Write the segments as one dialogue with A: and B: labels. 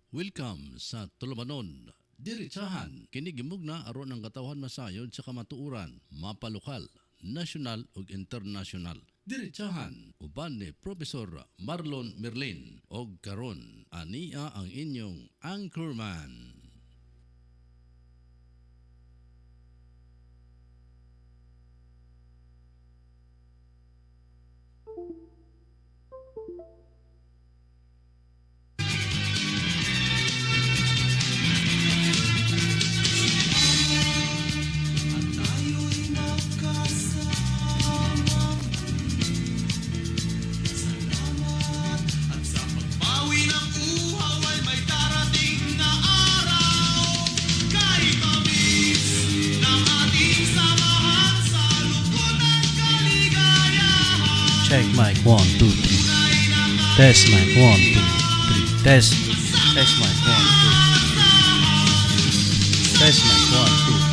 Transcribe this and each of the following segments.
A: Welcome sa Tulumanon. Diretsahan, kinigimog na aron ang katawhan masayod sa kamatuuran, mapalokal, nasyonal ug internasyonal. Diretsahan, uban ni Professor Marlon Merlin og karon ania ang inyong anchorman.
B: Check mic 1, 2, 3. Test mic 1, 2, 3. Test mic 1, 2. Test mic 1, 2, 3.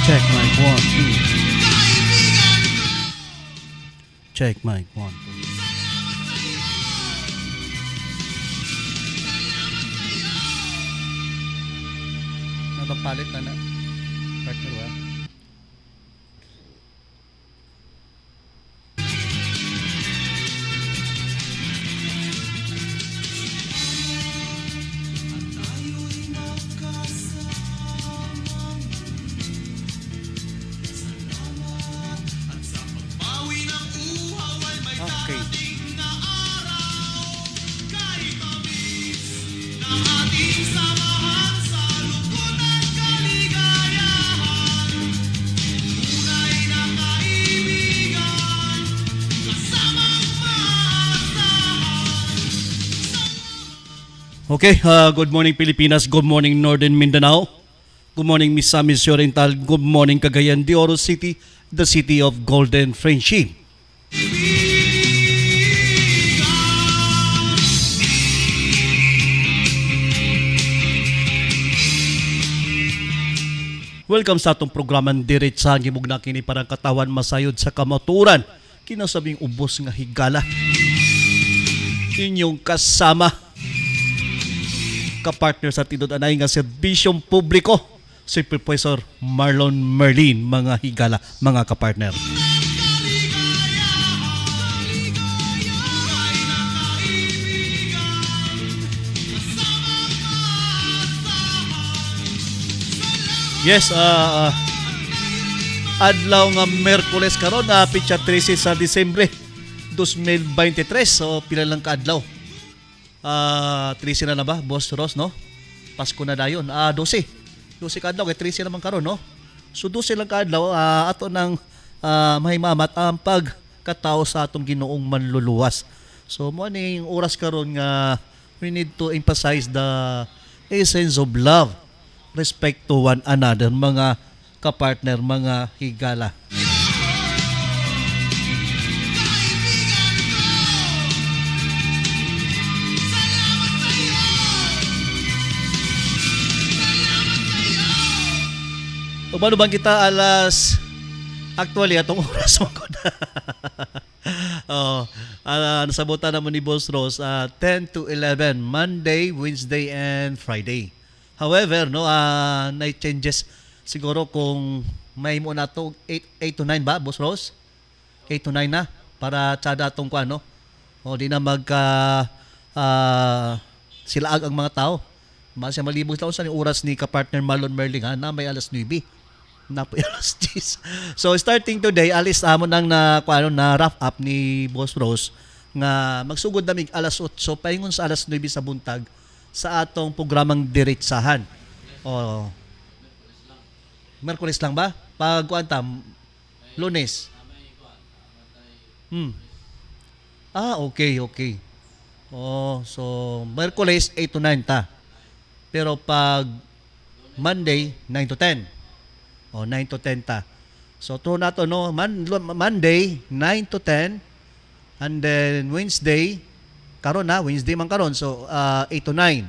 B: Check mic 1, 2. Check mic 1, 2. Natapalit na na. partner ba? Okay. Okay, good morning Pilipinas, good morning Northern Mindanao, good morning Misamis Oriental, good morning Cagayan de Oro City, the city of Golden Friendship. Welcome sa atong programang Diretsa Gimug na kini parang katawan masayod sa kamaturan. Kinasabing ubos nga higala. Inyong kasama kapartner sa tidod anay nga serbisyong publiko si Professor Marlon Merlin, mga higala, mga kapartner. Yes, adlaw nga Merkules karon na pitsa 13 sa Disyembre 2023. So pila lang ka adlaw? 13 na ba, Boss Ross, no? Pasko na dayon. 12 ka adlaw kay 13 naman karon, no? So 12 lang ka adlaw ato nang mahimamat ang pagkatao sa atong Ginoong manluluwas. So mo ni yung oras karon nga we need to emphasize the essence of love, respect to one another, mga kapartner, mga higala. O paano bang kita alas actually atong oras mo ko na. Nasabutan naman ni Boss Ross 10 to 11 Monday, Wednesday and Friday. However, no, night changes siguro kung may mo na to 8 to 9 ba, Boss Ross? 8 to 9 na para tsada atong kuan, no? O di na magka silaag ang mga tao. Masya malibog taon sa oras ni kapartner Marlon Merling na may alas 9. Na po alas 10. So starting today, alis amon nang na wrap up ni Boss Ross nga magsugod namig alas 8 paingon sa alas 9 sa buntag sa atong programang Diretsahan. O Merkules lang ba? Pag kuantam Lunes. Okay. So Merkules 8 to 9 ta. Pero pag Monday 9 to 10. 9 to 10 ta. So to na to, no, Monday 9 to 10 and then Wednesday karon na Wednesday man karon, so 8 to 9.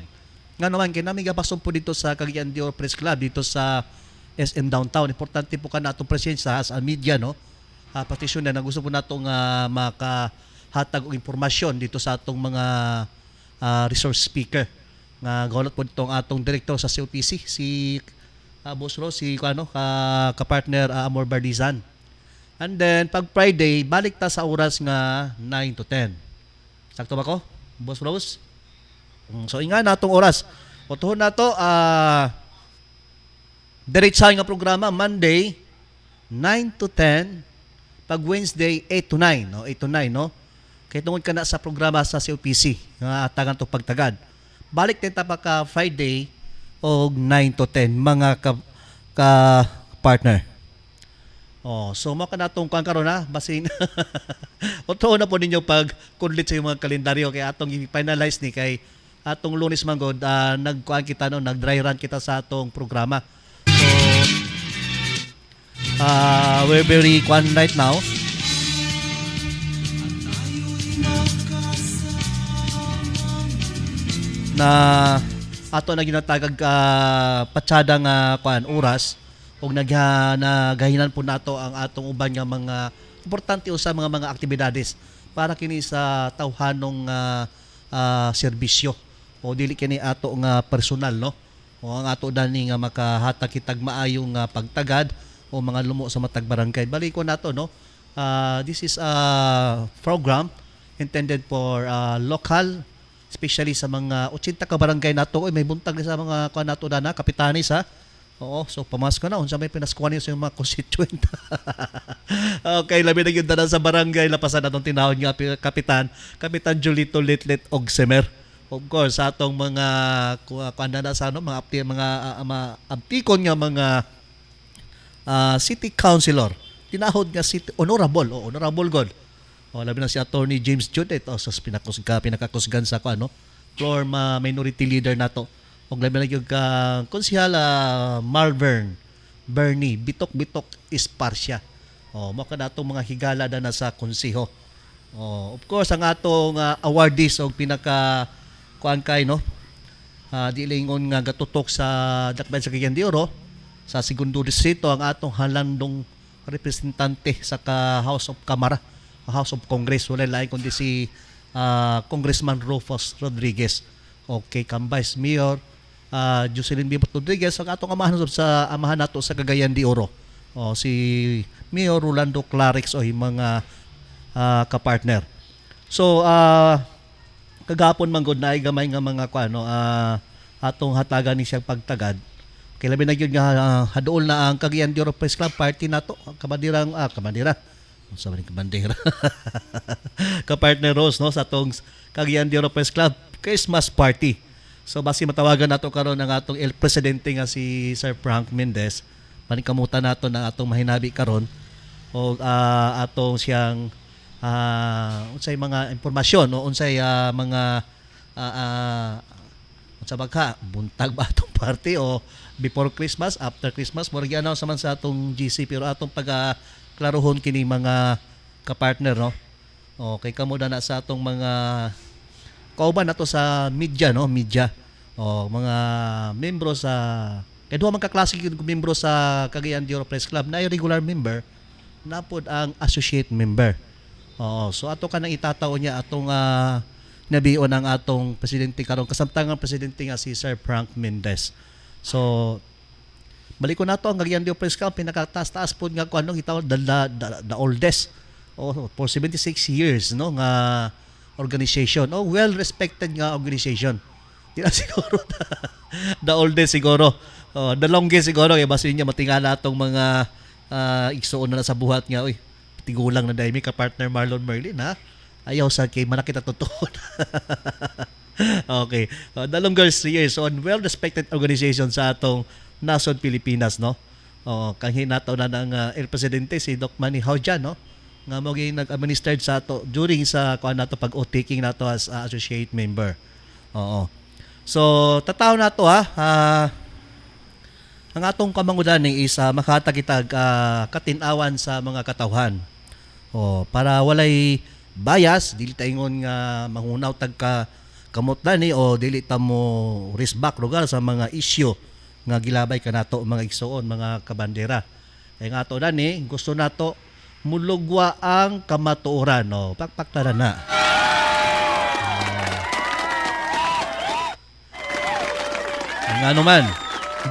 B: Nga naman kinami gapasong po dito sa Cagayan de Oro Press Club dito sa SM Downtown. Importante po ka natong presensya sa media, no. Petisyon na gusto po natong makahatag og impormasyon dito sa atong mga resource speaker. Nga gawlat po ditong atong direktor sa COPC si Boss Ross, si kapartner Amor Bardizan. And then pag Friday balik ta sa oras nga 9 to 10. Sakto ba ko, Boss Rose? So inga natong oras. O tuhon na to diretsahan nga programa Monday 9 to 10, pag Wednesday 8 to 9, no? 8 to 9, no? Kay tungod ka na sa programa sa COPC nga atagan to pagtagad. Balik din ta pa ka Friday og 9 to 10, mga ka partner. So mo ka natong kan karon na basin. Oto na po ninyo pag kundlit sa mga kalendaryo kay atong i-finalize ni kay atong Lunes manggod nagkuan kita no, nag-dry run kita sa atong programa. So we're very quiet right now. Na ato na ginatagag patsada nga oras ug nagahinan po nato ang atong uban nga mga importante usa mga aktibidades para kini sa tawhanong serbisyo o dili kini ato nga personal, no, o ang ato dani nga makahatag kitag maayong pagtagad o mga lumo sa matag barangay. Balik ko nato no. This is a program intended for local, especially sa mga 80 ka barangay nato. Oy, may buntag sa mga kuan nato na kapitanis ha. Oo, so pamasko na unsa may pinaskuhan niyo sa mga constituent. Okay, labi na gyud na sa barangay lapasan natong tinawag nga Kapitan Julito Litlit Ogsemer. Of course, sa atong mga kuan na sa mga abtikon nga mga city councilor. Tinahod nga city honorable god. O labi na si Attorney James Judet o sa pinakakusgan sa floor minority leader nato. Og labi na gyud ka konsyala Malvern Bernie bitok Isparcia. Mo ka natong mga higala na sa konseho. Of course ang atong awardees og pinaka kuan kay dilingon nga gatutok sa dakbayan sa Cagayan de Oro sa segundo distrito ang atong halandong representante sa House of Congress wala lain kundi si Congressman Rufus Rodriguez. Okay, kang Vice Mayor Jocelyn Bimot Rodriguez ang atong amahan nato sa Cagayan de Oro. Si Mayor Rolando Clarix o mga kapartner. So kagapon man gud naay gamay nga mga atong hatagan ni siyang pagtagad. Kay labi na gyud nga haduol na ang Cagayan de Oro Press Club party nato ang kabandira unsa man kabandira ka-partner Rose no sa atong Cagayan de Oro Press Club Christmas party. So basi matawagan nato karon ang atong El Presidente nga si Sir Frank Mendez panikamutan nato na atong mahinabi karon o atong siyang unsay mga impormasyon o unsay mga unsa ba buntag ba atong party o before Christmas, after Christmas, mo gi-announce naman sa atong GC pero atong pag-klarohon kini mga ka-partner no. Okay, kamo na sa atong mga kauban nato sa media no, mga membro sa kay duha man ka klase gyud membro sa Cagayan de Oro Press Club na regular member napod ang associate member. So ato kanang itataw niya atong nabion ang atong presidente karon kasamtangang presidente nga si Sir Frank Mendez. So balik ko nato ang Cagayan de Oro Press Club pinakataas-taas pod nga kuno gitawag the oldest for 76 years no nga organization. Well respected nga organization. Di na siguro the oldest siguro. The longest siguro kay basin niya matingala atong mga igsuon na sa buhat nga oy tigulang na daymi ka partner Marlon Merlin ha. Ayaw sa kay manakita totoo. Okay. The longest years on well-respected organization sa atong nasod Pilipinas no. Kang hinataw na ng El Presidente si Doc Manny Hauja no nga mo nag-administered sa ato during sa kuan nato pag-taking nato as associate member. So tataw nato ang atong kamangudan is makatagitag katinawan sa mga katawhan. Para walay bias dili ta ingon nga mangunaw tag ka kamot dani o dili ta mo risbak lugar sa mga issue nga gilabay kanato mga igsuon mga kabandera. Kay nga ato dani gusto nato mulugwa ang kamatuoran no. Pakpaktaran na. Ang ano man,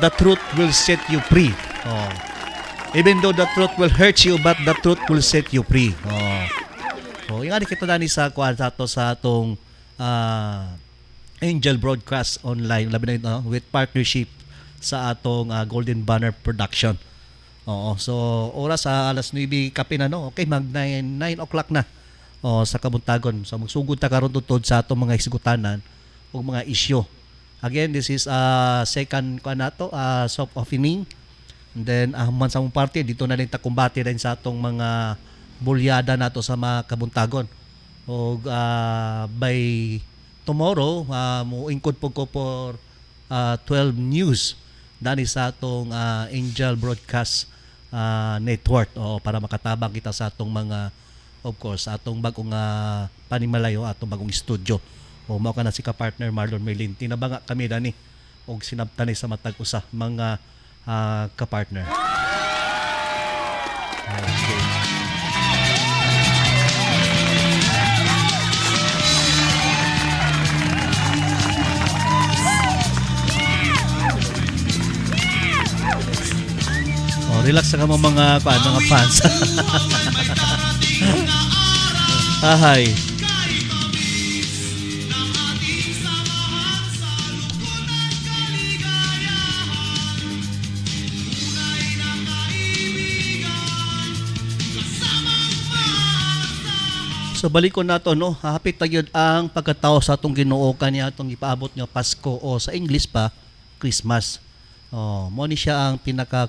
B: the truth will set you free. Even though the truth will hurt you, but the truth will set you free. Yung kita dani sa kuan sa atong Angel Broadcast Online labi na with partnership sa atong Golden Banner Production. So oras sa alas 9 kape na no. Okay, mag 9 o'clock na. Sa kabuntagon. So magsugod ta karon tutod sa atong mga hisgutanan ug mga issue. Again, this is second kuan nato soft opening. And then man sa mong party dito na din ta kumbati din sa atong mga bulyada nato sa mga kabuntagon. O by tomorrow mo ingkod po ko for 12 news dani sa atong Angel Broadcast Network para makatabang kita sa atong mga of course atong bagong panimalayo atong bagong studio. Mao ka na si ka-partner Marlon Merlin tinabanga kami dani og sinabtan sa matag usa mga ka-partner. Okay. relax sa kamo mga mga fans. Ahay. So balik ko na to, no, hapit na yun ang pagkatao sa atong Ginoo kaniya atong ipaabot nga Pasko o sa English pa Christmas. Oh, mo ni siya ang pinaka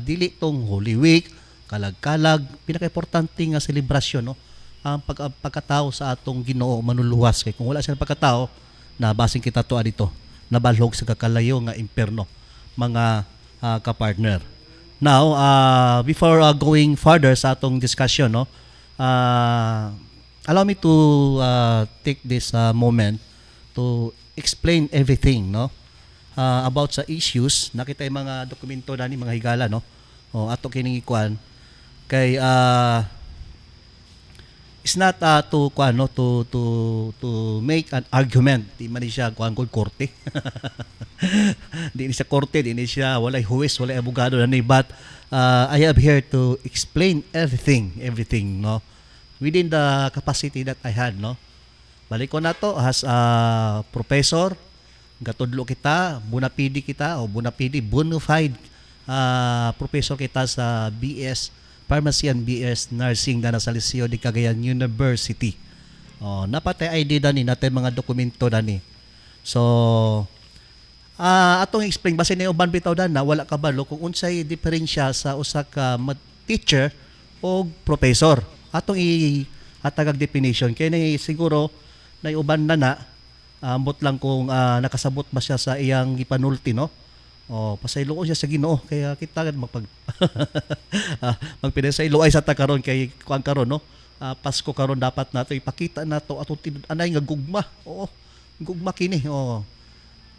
B: dili tong Holy Week, kalag-kalag, pinaka-importante nga selebrasyon, no, ang pagkatao sa atong Ginoo manuluwas kay kung wala siya pagkatao nabasing kita to adito nabalhog sa kakalayo nga imperno mga kapartner. Now, before going further sa atong discussion, no, allow me to take this moment to explain everything, no, about sa issues. Nakita yung mga dokumento na ni mga higala, no, o ato kining ikuan kay it's not to kuan, no, to make an argument. Di man siya kuan kod korte. Di ni siya korte, di ni siya walay huwes, walay abogado na ni, but I am here to explain everything, no, within the capacity that I had, no. Balik ko na to as a professor, gatudlo kita, bona fide professor kita sa BS Pharmacy and BS Nursing na sa Liceo de Cagayan University. Oh, napatay ID dani natin mga dokumento dani. So, atong explain base ni uban bitaw na wala kabalo kung unsay diferensya sa usa ka teacher o professor. Atong ihatagag definition kay ni siguro na uban na ambot lang kung nakasabot ba siya sa iyang gipanulti, no. Oh, pasaylo siya sa Ginoo kaya kita magpinasaylo ay sa ta karon kay kuan karon, no. Pasko karon dapat nato ipakita nato ato anay nga gugma. Oo, gugma kini. Oh.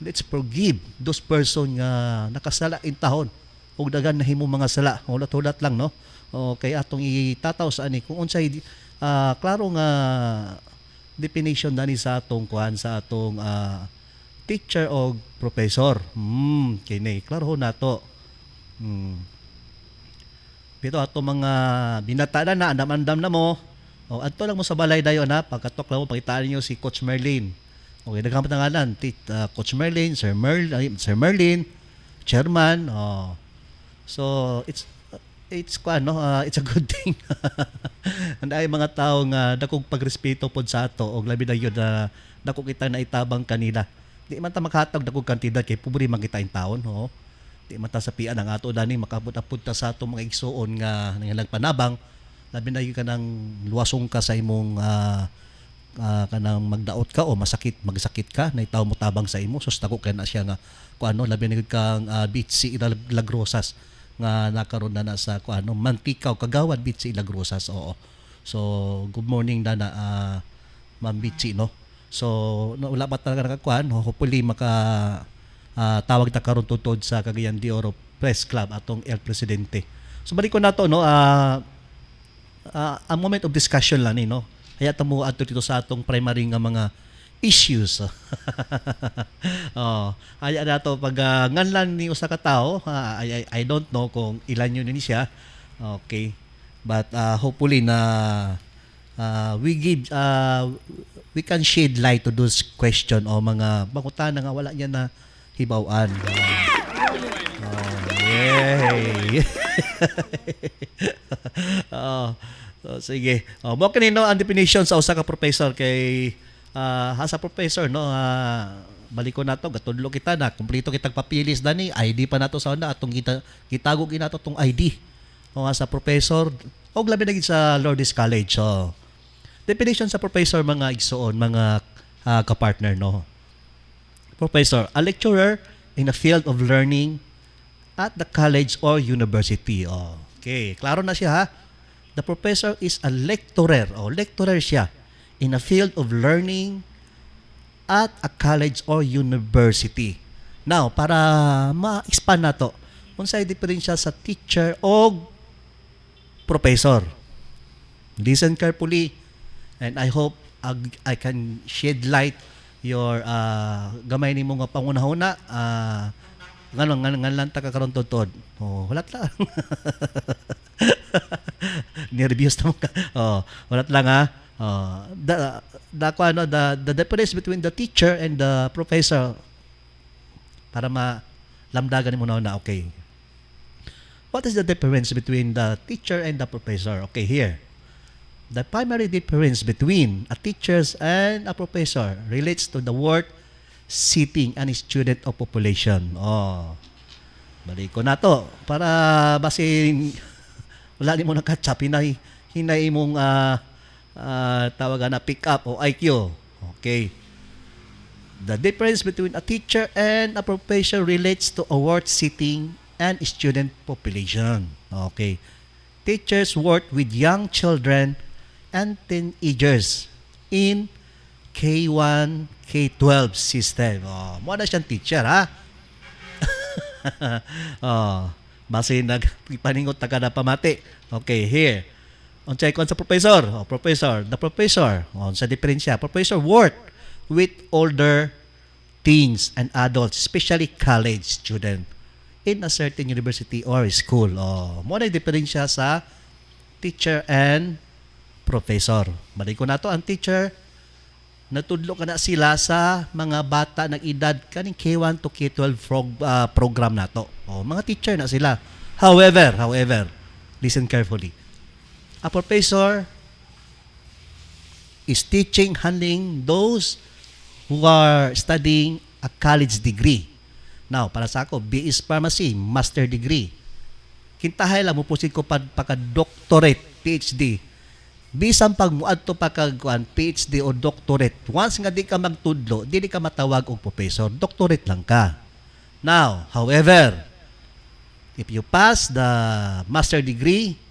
B: Let's forgive those person nga nakasala in tahon ug dagan na himo mga sala. Ulat-ulat lang, no. Oh, kay atong itataw sa ani kung unsay klaro nga definition dani sa atong kuan sa atong teacher o professor. Kini klaro nato. Pero ato mga binata na andam-andam na mo. O adto lang mo sa balay dayon na pagkatok lang mo pakitaan niyo si Coach Merlin. Okay, daghang pangalan, Coach Merlin, Sir Merlin, chairman. Oh. So it's kuan, no, it's a good thing. Anday mga tao nga dakong pagrespeto pod sa ato og labi na yun na dako kita na itabang kanila. Di man ta makahatag dakong kantidad kay pobre man kita in taon, ho. Di man ta sapian ang ato dani makabot-abot ta sa ato mga igsuon nga nangalang panabang labi na yun kanang luwasong ka sa imong kanang magdaot ka o magsakit ka na itaw mo tabang sa imo sus dako kay na siya nga kuano labi na yun kang Bitsi Ilagrosas nga nakaroon na sa kuano Mantikaw Kagawad Bitsi Ilagrosas. Oo. So good morning na Ma'am Bitsi, no. So wala pa talaga nakakuan, hopefully tawag ta karon tutod sa Cagayan de Oro Press Club atong El Presidente. So balik ko nato, no, a moment of discussion lang ni, no. Kaya ta mo adto dito sa atong primary nga mga issues. Oh, aya nato pag nganlan ni usa ka tawo, I don't know kung ilan yun ni siya. Okay. But hopefully na we can shed light to those question o mga bangutana nga wala niya na hibaw-an. Yay! So, sige. Mo kanino ang definition sa usa ka professor kay sa professor, no, balik ko nato gatudlo kita na kumpleto kitag papilis dani ID pa nato sa una atong gitago ginato tong ID. O sa professor og labi na gid sa Lourdes College. So definition sa professor mga igsuon, mga kapartner, no. Professor, a lecturer in a field of learning at the college or university. Oh, okay, klaro na siya, ha. The professor is a lecturer. Lecturer siya in a field of learning at a college or university. Now, para ma-expand na to, unsay diferensya sa teacher o professor. Listen carefully. And I hope I can shed light your gamay nimo nga pangunahuna Nga lang ta kakaroon tod. Oh, wala lang. Nervous naman ka. Oh, wala lang ha. Oh, the difference between the teacher and the professor para lamdagan mo na okay. What is the difference between the teacher and the professor? Okay, here. The primary difference between a teacher and a professor relates to the word sitting and student of population. Oh, balik ko na to para basin wala ni mo nakatchap hinay mong tawagan na pick up o IQ. Okay. The difference between a teacher and a professor relates to a word sitting and student population. Okay. Teachers work with young children and teenagers in K1, K12 system. Oh, mo na siyang teacher, ha? Oh, base nagpaningot ta kada pamati. Okay, here. Unsay kon sa professor? Oh, professor, the professor. Oh, sa diferensya, professor work with older teens and adults, especially college student in a certain university or school. Oh, mo na diferensya sa teacher and professor. Balik ko na to, ang teacher, natudlo ka na sila sa mga bata ng edad kaning K1 to K12 program na to. O, mga teacher na sila. However, listen carefully. A professor is teaching, handling those who are studying a college degree. Now, para sa ako, BS Pharmacy, master degree. Kintahay lang mo po ko pagka-doctorate, PhD. Bisan pag muadto pa kag PhD o doctorate, once nga di ka magtudlo, dili ka matawag og professor, doctorate lang ka. Now, however, if you pass the master degree,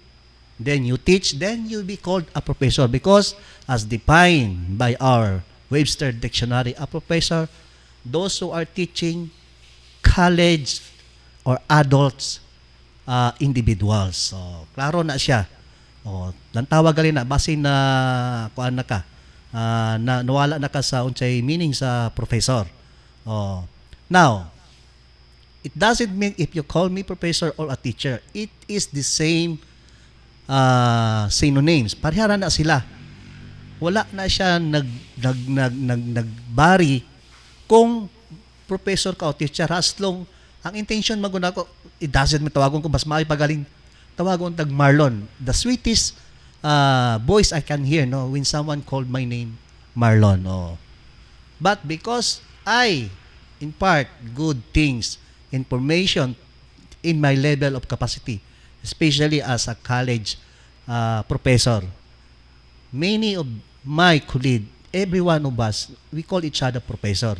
B: then you teach, then you'll be called a professor because as defined by our Webster Dictionary, a professor, those who are teaching college or adults individuals. So, klaro na siya. Oh, lang tawag gali na basin na kuan na ka. Na nawala na ka sa unsay meaning sa professor. Oh. Now, it doesn't mean if you call me professor or a teacher, it is the same synonyms. Parehara na sila. Wala na siya nagbari kung professor ka o teacher as long ang intention maguna ko, it doesn't mean tawagon ko mas maipagaling tawagon tag Marlon. The sweetest voice I can hear no when someone called my name Marlon. Oh. But because I impart good things, information in my level of capacity, especially as a college professor, many of my colleagues, every one of us, we call each other professor.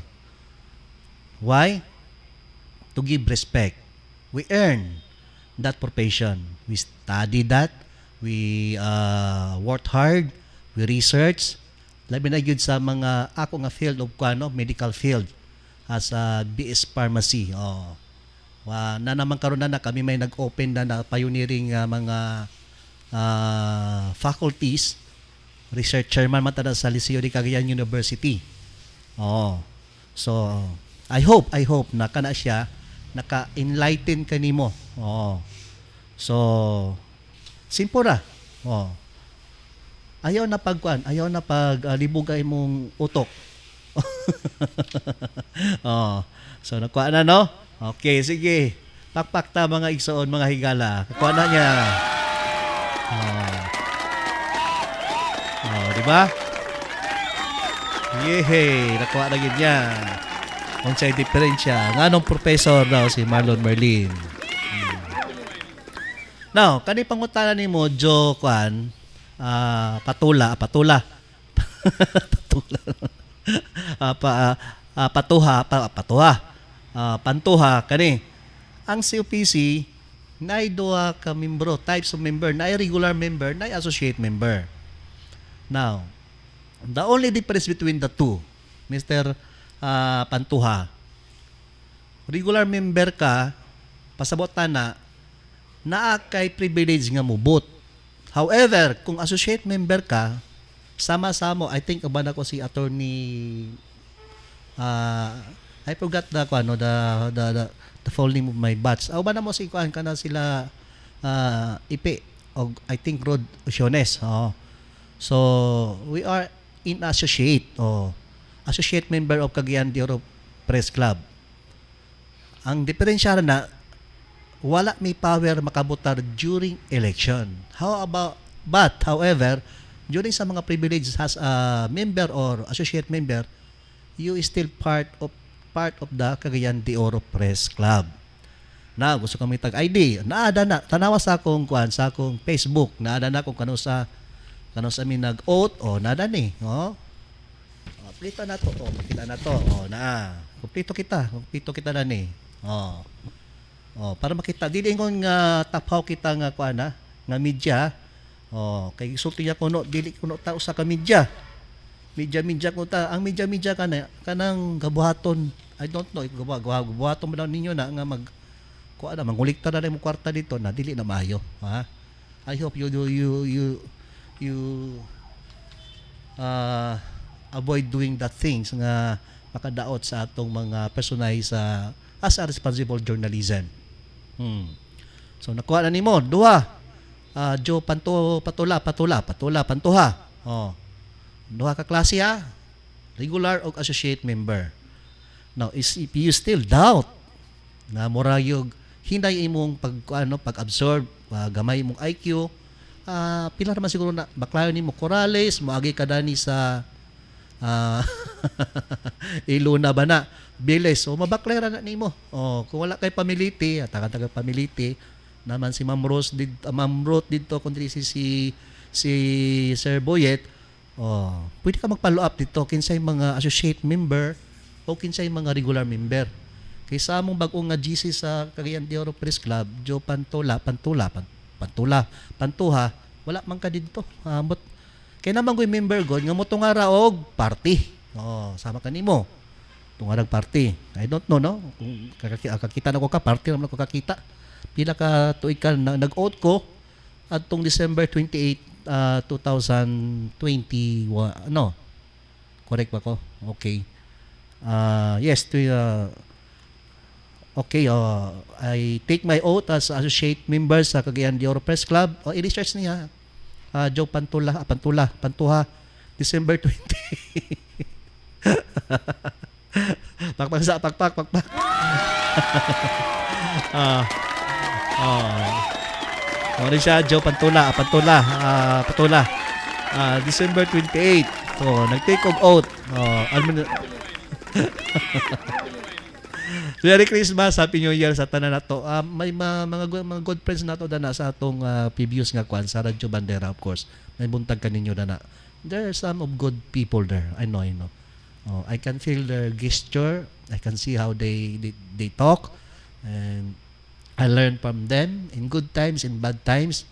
B: Why? To give respect. We earn that profession. We study that. We worked hard. We research. Labi na yun sa mga ako nga field of medical field as a BS Pharmacy. Oh. Na naman karon na kami may nag-open na pioneering mga faculties. Researcher man matada sa Liceo de Cagayan University. Oh. So I hope na kana siya naka-enlighten kanimo. Oh. So, simple ra. Oh. Ayaw na libog ay mong utok. Oh. So, nakuha na, no? Okay, sige. Pakpak ta mga igsoon, mga higala. Nakuha na niya. Oh. Oh, di ba? Yehey, nakuha na yun niya. Unsay diferensya. Nganong professor daw si Marlon Merlin. Now, kani pangutana nimo Jo Kwan, Patuha. Pantuha kani. Ang COPC nay duha ka membro, types of member, nay regular member, nay associate member. Now, the only difference between the two, Mr. Pantuha, regular member ka, pasabot na kay privilege nga mubot. However, kung associate member ka, sama-sama, I think ba na ko si attorney I forgot the the full name of my batch. Aw ba na mo si kuan kana sila Ipe o I think Rod Osiones. So we are in associate associate member of Cagayan de Oro Press Club. Ang diferensya na wala may power makabutar during election. However, during sa mga privileges as a member or associate member, you is still part of the Cagayan de Oro Press Club. Na gusto kami tag ID. Naada na tanawa sa akong kuan sa akong Facebook. Naada na kung kano sa mi nag-oath nada ni. Plito na to. Makita na to. Kumpleto kita na ni. Para makita dili ingon nga tapaw kita nga kuan nga media. Kay sulti niya kuno dili kuno tao sa ka media. Media ko ta. Ang media kanang gabuhaton. I don't know gabuhaton ba daw ninyo na nga mangulikta na mo kwarta dito na dili na maayo. I hope you avoid doing that things nga makadaot sa atong mga personay sa as a responsible journalism. So nakuha na nimo duha. Joe Patula Pantuha. Duha ka klase regular o associate member. Now if you still doubt na murayog hinay imong pag-absorb gamay imong IQ, pila naman siguro na baklayon nimo Corrales moagi ka dani sa Iluna ba na Biles o mabaklera na nimo. Kung wala kay pamiliti taga pamiliti naman si Ma'am Rose dito kundi si Sir Boyet, pwede ka mag-follow up dito kinsay mga associate member o kinsay mga regular member. Kaysa among bag-ong nga GC sa Cagayan de Oro Press Club, Joe Pantuha, wala man ka dito. Kaya naman ko'y member god nga mo tungara og party. Sama ka nimo. Tungarag party. I don't know, no? Kung kakita na ko ka, party naman ako kakita. Pila ka tuig ka nag-oath ko atong December 28, 2021. Correct ba ko? Okay. Yes, okay, I take my oath as associate member sa Cagayan de Oro Press Club. I-research niya. Joe Pantuha, December 20. Pakpak. Ano siya, Joe Pantuha, December 28. So, nag-take of oath. Merry Christmas, Happy New Year sa tanan nato. May mga good friends nato dana sa atong previous nga kwan sa Radyo Bandera, of course. May buntag kaninyo dana. There are some of good people there. I know. I can feel their gesture. I can see how they talk, and I learn from them in good times, in bad times.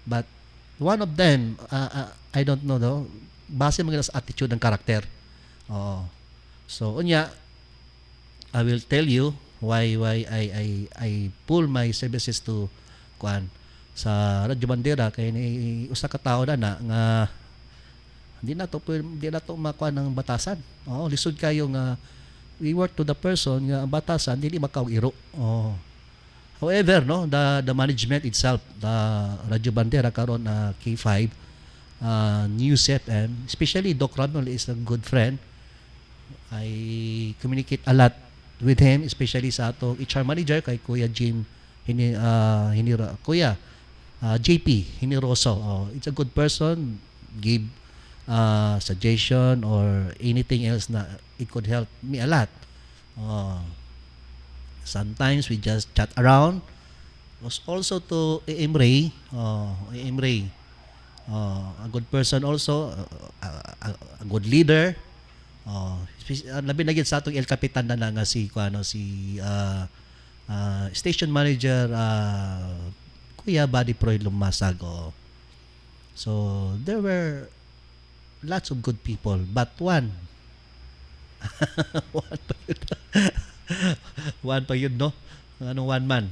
B: But one of them, I don't know though. Base mo sa attitude ng karakter. So unya, I will tell you why I pull my services to kuan sa Radyo Bandera kay ni usa ka tawo na nga hindi na to makuha ng batasan. Lisod kayo nga we work to the person nga ang batasan dili makaw-iro. However, no, the management itself, the Radyo Bandera karon K5 News FM, especially Doc Ramon is a good friend. I communicate a lot with him, especially sa atong HR manager kay Kuya Jim Kuya JP Hiniroso. It's a good person, give suggestion or anything else na it could help me a lot. Sometimes we just chat around. Was also to AM Ray, a good person also, a good leader. Labi na gyud sa atong El Capitan na nga si station manager Kuya Buddy Proy Lumasag. So there were lots of good people, but one pa yun, no? Anong one man?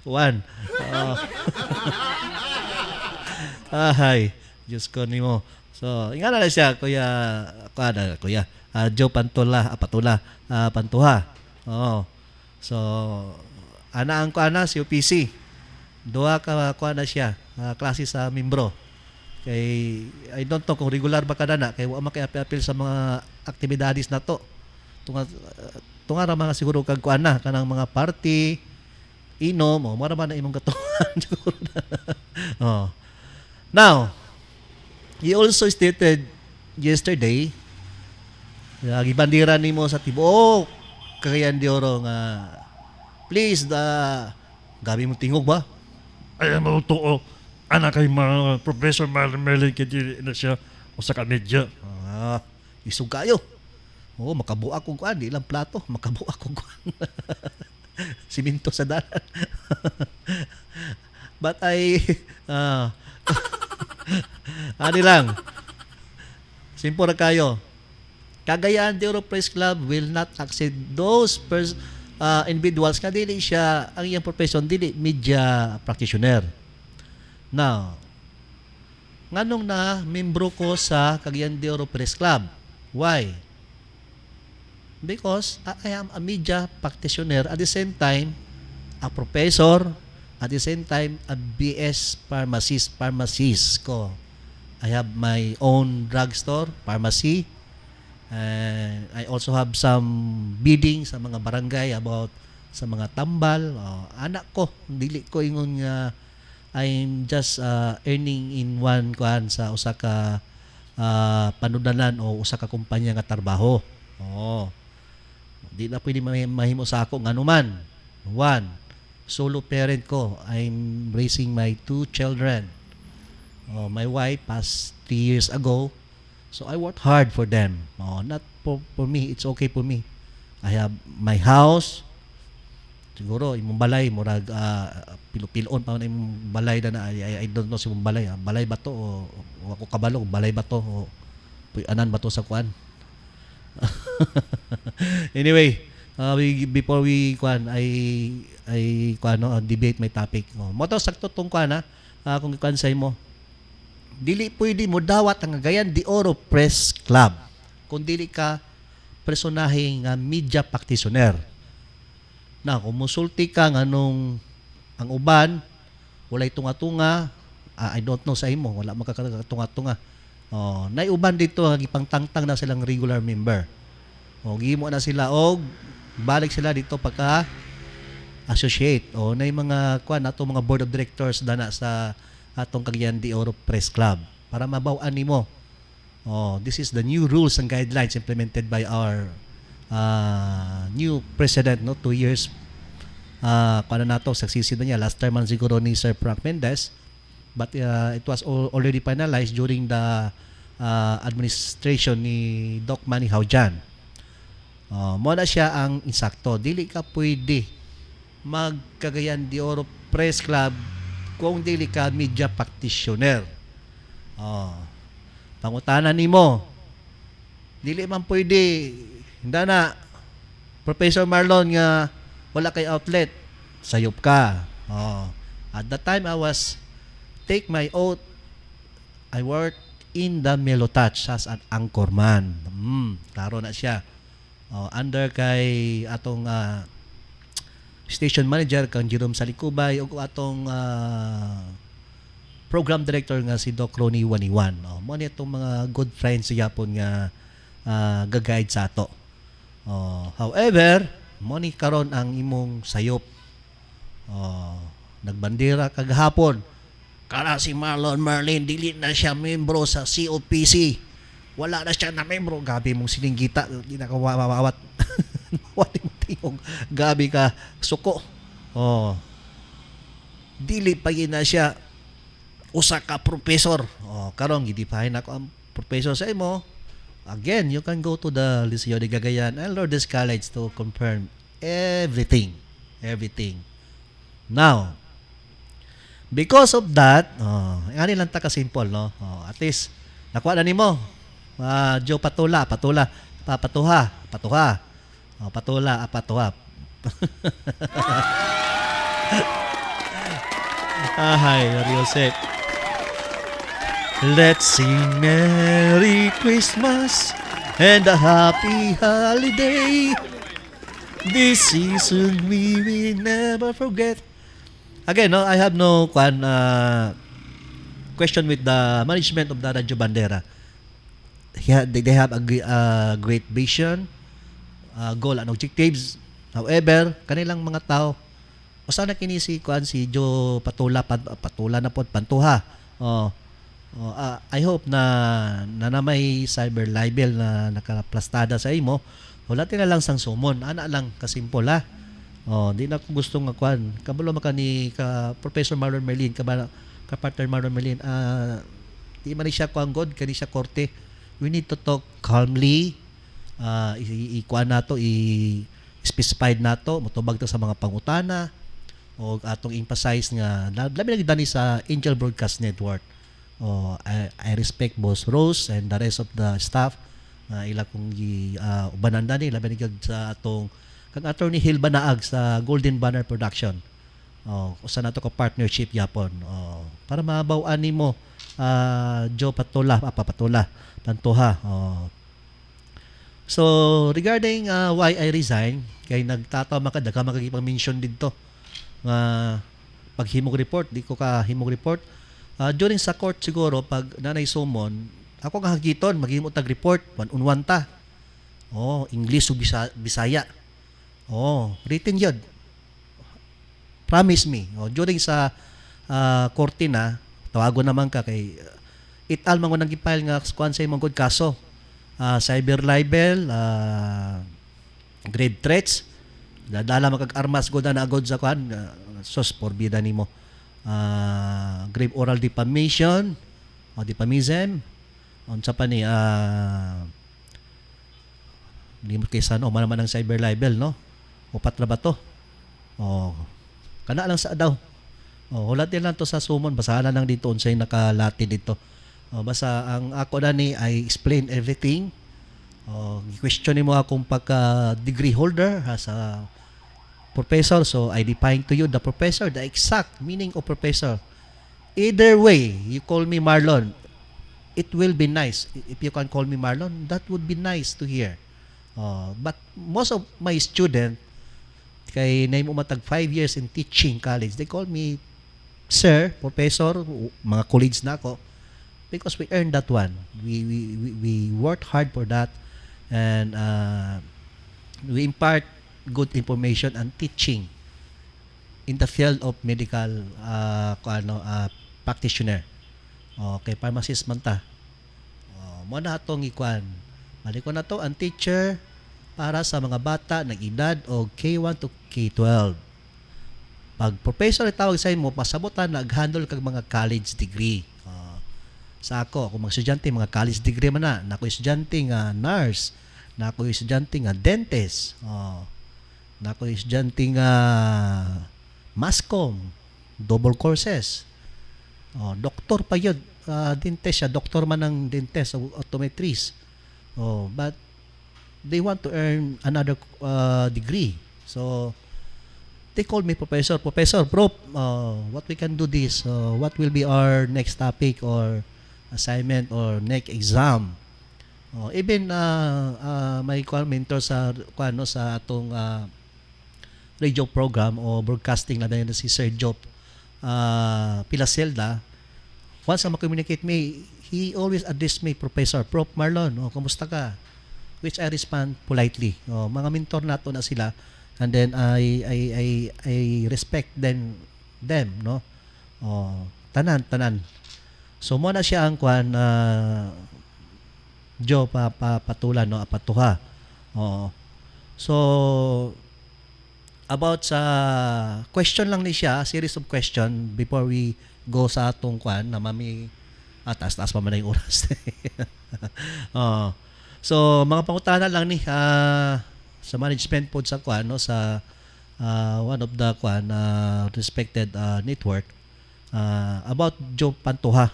B: One. Diyos ko nimo. So, ingana na siya, Kuya. Joe Pantuha. Oo. So ana ang kuana si OPC. Duha ka kuana siya, klase sa membro. Kay I don't know kung regular ba kada na kay wa makiapil sa mga aktibidades na to. Tunga ra mga siguro kag kuana kanang mga party, inom, o mara man na imong katuhan siguro. Oh. Now, he also stated yesterday gibandira nimo sa tibuok Cagayan de Oro nga please gabi mo tingog ba?
C: Ay mo to anak kay mga Professor Merlin kay na siya usa ka medya.
B: Isog kayo. Oo, makabuak kong kuan, di lang plato, makabuak kong kuan. Siminto sa dalan. But ano lang, simple na kayo. Cagayan de Oro Press Club will not accept those individuals nga dili siya ang iyang profession dili media practitioner. Now, nganong na membro ko sa Cagayan de Oro Press Club? Why? Because I am a media practitioner at the same time a professor, at the same time a BS pharmacist ko. I have my own drugstore, pharmacy. And I also have some bidding sa mga barangay about sa mga tambal. Anak ko, dili ko ingon nga I'm just earning in one kuan sa usa ka panudanan o usa ka kumpanya nga trabaho. Di na pwede mahimo sa ako nga anuman. One, solo parent ko. I'm raising my 2 children. My wife passed 3 years ago. So I worked hard for them. Not for me. It's okay for me. I have my house. Siguro, imong balay, murag pilo-pilon pa man imong balay na I don't know si imong balay. Balay ba to? O ako kabalo, balay ba to? O anan ba to sa kuan? Anyway, before we kuan, I debate my topic. Mo to sakto tong kuan kung kuan say mo. Dili pwede mo dawat ang Cagayan de Oro Press Club kung dili ka personahe nga media practitioner. Na kung musulti ka nga nung ang uban walay tunga-tunga, I don't know sa imo, wala makakatunga-tunga. Nay uban dito gipangtangtang na silang regular member. Gihimo na sila og balik sila dito pagka associate. Nay mga kuan ato mga board of directors dana sa atong Cagayan de Oro Press Club para mabaw-an nimo. This is the new rules and guidelines implemented by our new president 2 years kuan na nato succeeded na niya last term man siguro ni Sir Frank Mendez, but it was already finalized during the administration ni Doc Manny Haujan. Mo na siya ang insakto, dili ka pwede mag Cagayan de Oro Press Club kung dili ka media practitioner. Pangutanan nimo, dili man pwede hinda na Professor Marlon nga wala kay outlet, sayop ka. At that time I was take my oath, I worked in the Melotouch as an anchorman. Klaro na siya. Under kay atong station manager kang Jerome Salicubay ug atong program director nga si Doc Ronnie Waniwan. Mo ni itong mga good friends sa Japon nga ga-guide sa ato. However, mo ni karon ang imong sayop. Nagbandera kagahapon. Kara si Marlon Merlin dili na siya membro sa COPC. Wala na siya na membro. Gabi mong sininggita, di na kawawawat. Wala mo tingog. Gabi ka suko. Dili pa na siya usa ka professor. Karon gidipahin ako ang professor sa imo. Again, you can go to the Liceo de Cagayan and Lourdes College to confirm everything. Now, because of that, ngani lang ta ka simple, no? At least nakuha na nimo. Joe Patuha. Hi, Joseph. Let's sing Merry Christmas and a happy holiday. This season we will never forget. Again, no, I have no question with the management of the Radyo Bandera. They have a great vision, goal and objectives. However, kanilang mga tao, o sana kini si si Joe Patula na po Pantuha. I hope na may cyber libel na nakaplastada sa imo. Wala na lang sang sumon. Ana lang kasimpol ha. Di na ko gusto nga kuan. Kabalo maka ni ka Professor Marlon Merlin ka partner Marlon Merlin. Di man siya kuan god kani siya korte. We need to talk calmly. I-kuan nato i-specified nato motubag to sa mga pangutana o atong emphasize nga labi lagi dani sa Angel Broadcast Network. I respect Boss Rose and the rest of the staff. Ila kong ubananda ni labi ni sa atong kang attorney Hill Banaag sa Golden Banner Production. Usa nato ka partnership yapon. Para mabaw-an nimo Joe Patula, Pantuha. So regarding why I resign, kay nagtataw makada ka makagipang-mention didto nga paghimog report, di ko ka himog report. During sa court siguro pag nanay summon, ako nga hagiton maghimo tag report one ta. English ug Bisaya. Written yun. Promise me. During sa korte na, tawagon naman ka kay ital man ko nang gipile nga kuan sa imong good kaso. Cyber libel, grave threats, dadala magag armas god na agod sa kuan, sos forbida nimo. Grave oral defamation, defamism, unsa pa ni limot kay sano man ang cyber libel no. Upat na ba to? Kana lang sa daw. Hulat din lang to sa sumon, basahan lang dito unsay nakalati dito. Basta ang ako na ni I explain everything. Question mo akong pagka degree holder as a professor, so I define to you the professor, the exact meaning of professor. Either way, you call me Marlon, it will be nice. If you can call me Marlon, that would be nice to hear. But most of my student, kay name umatag 5 years in teaching college, they call me sir, professor, mga colleagues na ako, because we earned that one. We worked hard for that, and we impart good information and teaching in the field of medical practitioner. Kay pharmacist man ta. Mo na atong ikuan. Mali ko na to ang teacher para sa mga bata ng edad o K1 to K12. Pag professor tawag sa imo, pasabutan nag-handle kag mga college degree. Sa ako mga estudyante, mga college degree man na. Nako estudyante nga nurse, nako estudyante nga dentist, nako estudyante nga mascom, double courses. Doktor pa yun, dentist siya, doktor man ng dentist o optometrist. But they want to earn another degree. So they call me professor, prof, what we can do this, what will be our next topic or assignment or next exam. Even may mentor sa sa atong radio program o broadcasting na dayon si Sir Job Pilaselda. Once na ma-communicate me, he always address me, Professor, Prof. Marlon, kumusta ka? Which I respond politely. Mga mentor nato na sila, and then I respect them, no? Tanan. So mo na siya ang kuan Joe Patula no Apatuha. So about sa question lang ni siya, series of question before we go sa atong kuan na mami taas pa man yung oras. So mga pangutana lang ni sa management pod sa kuan no sa one of the kuan respected network about Joe Pantuha.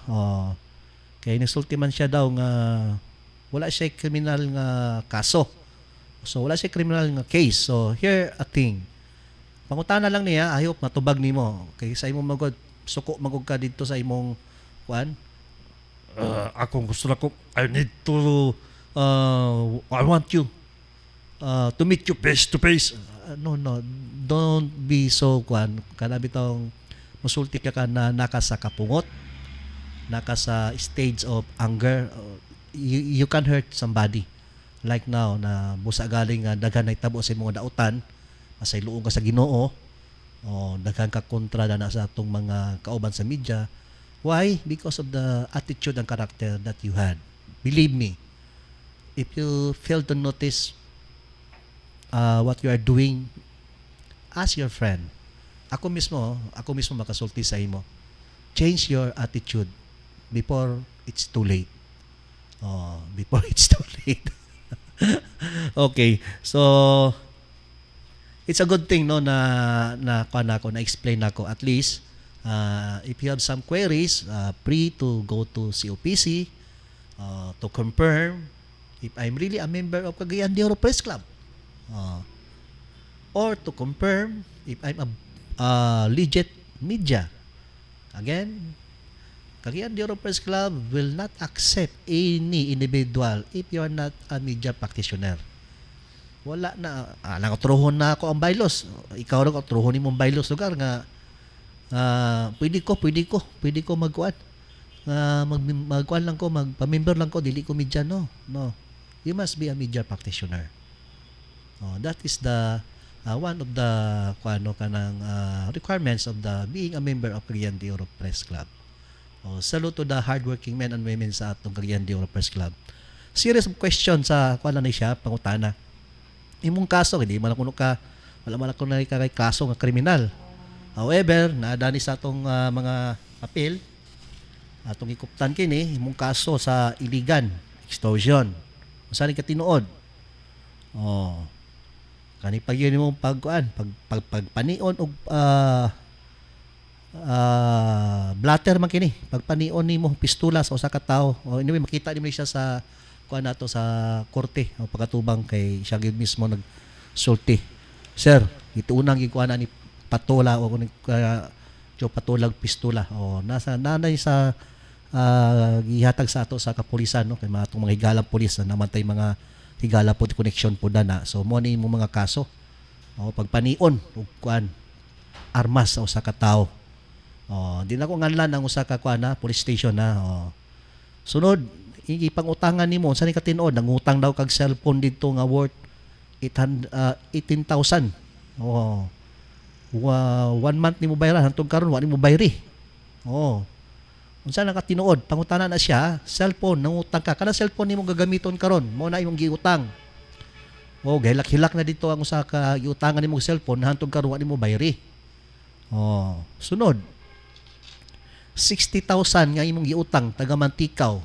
B: Kay nasulti man siya daw nga wala siya criminal nga kaso. So wala siya criminal nga case. So here a thing. Pangutana lang niya, I hope matubag nimo. Kay sa imong magod suko magog ka dito sa imong kuan.
C: Akong gusto na ko, I need to
B: I want you to meet you
C: Face to face.
B: no, don't be so kwan kana bitong musulti ka na naka sa kapungot, naka sa stage of anger. You can hurt somebody like now na busa galing nga daghan na itabo sa mga dautan, masayloon ka sa Ginoo, o daghan ka kontra na sa atong mga kauban sa media. Why? Because of the attitude and character that you had. Believe me, if you fail to notice what you are doing, ask your friend. Ako mismo makasulti sa imo. Change your attitude before it's too late. Before it's too late. Okay. So it's a good thing no na explain ako at least. If you have some queries, free to go to COPC to confirm if I'm really a member of Cagayan de Oro Press Club. Or to confirm if I'm a legit media. Again, Cagayan de Oro Press Club will not accept any individual if you are not a media practitioner. Wala na, nakatruhon na ako ang bylaws. Ikaw rin katruhon mo ang bylaws lugar nga pwede ko magkuan. Magkuan lang ko, magpa-member lang ko, dili ko media, no. You must be a media practitioner. That is the one of the requirements of the being a member of Cagayan de Oro Press Club. Salute to the hardworking men and women sa atong Cagayan de Oro Press Club. Series of questions sa kuan ni siya pangutana. Imong kaso hindi man kuno ka wala man ako na kay kaso nga kriminal. However, naadani sa atong mga appeal atong ikuptan kini imong kaso sa iligan, extortion. Unsa ni ka tinuod? Kani pag yun mo pagpanion og blatter man kini pagpanion nimo pistola sa usa ka tawo o anyway makita nimo siya sa kuan nato sa korte o pagkatubang kay siya gyud mismo nagsulti. Sir, gituunang gikuan ni patola o kuning patulag pistola o nasa nanay sa gihatag sa ato sa kapulisan no kay mga higalang pulis na namantay mga higala po connection po dana. So mo ni mo mga kaso o pagpanion og kuan armas sa usa ka tawo. Di na ko nganlan ang usa ka kuan na police station na. Sunod, ipangutangan nimo unsa ni ka tinuod nangutang daw kag cellphone didto nga worth 18,000. 1 month nimo bayaran hantod karon wa nimo bayri. Unsa na ka tinuod pangutana na siya cellphone nangutang ka kana cellphone nimo gagamiton karon mo na imong giutang. Gahilak-hilak na dito ang usa ka giutangan nimo cellphone hantod karon wa nimo bayri. Sunod 60,000 nga imong giutang taga Mantikaw.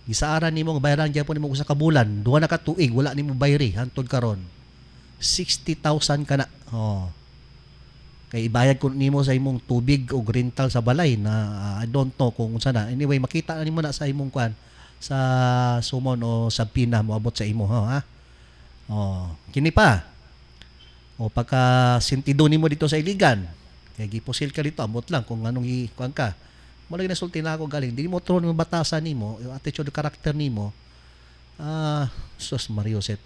B: Gisaaran nimo nga bayaran gyapon nimo usa ka bulan, duha na ka tuig wala nimo bayri hantod karon. 60,000 kana. Kay ibayad ko nimo sa imong tubig o rental sa balay na I don't know kung unsa na. Anyway, makita nimo na sa imong kwan sa sumon o sa pina moabot sa imo ha. Kini pa. Pagka sintido nimo dito sa iligan, kay gipusil ka dito, ambot lang kung anong ikuan ka. Mo lagi nasulti na ako galing. Dili mo tron mo batasan nimo, yung attitude character nimo. Sus Mario Set.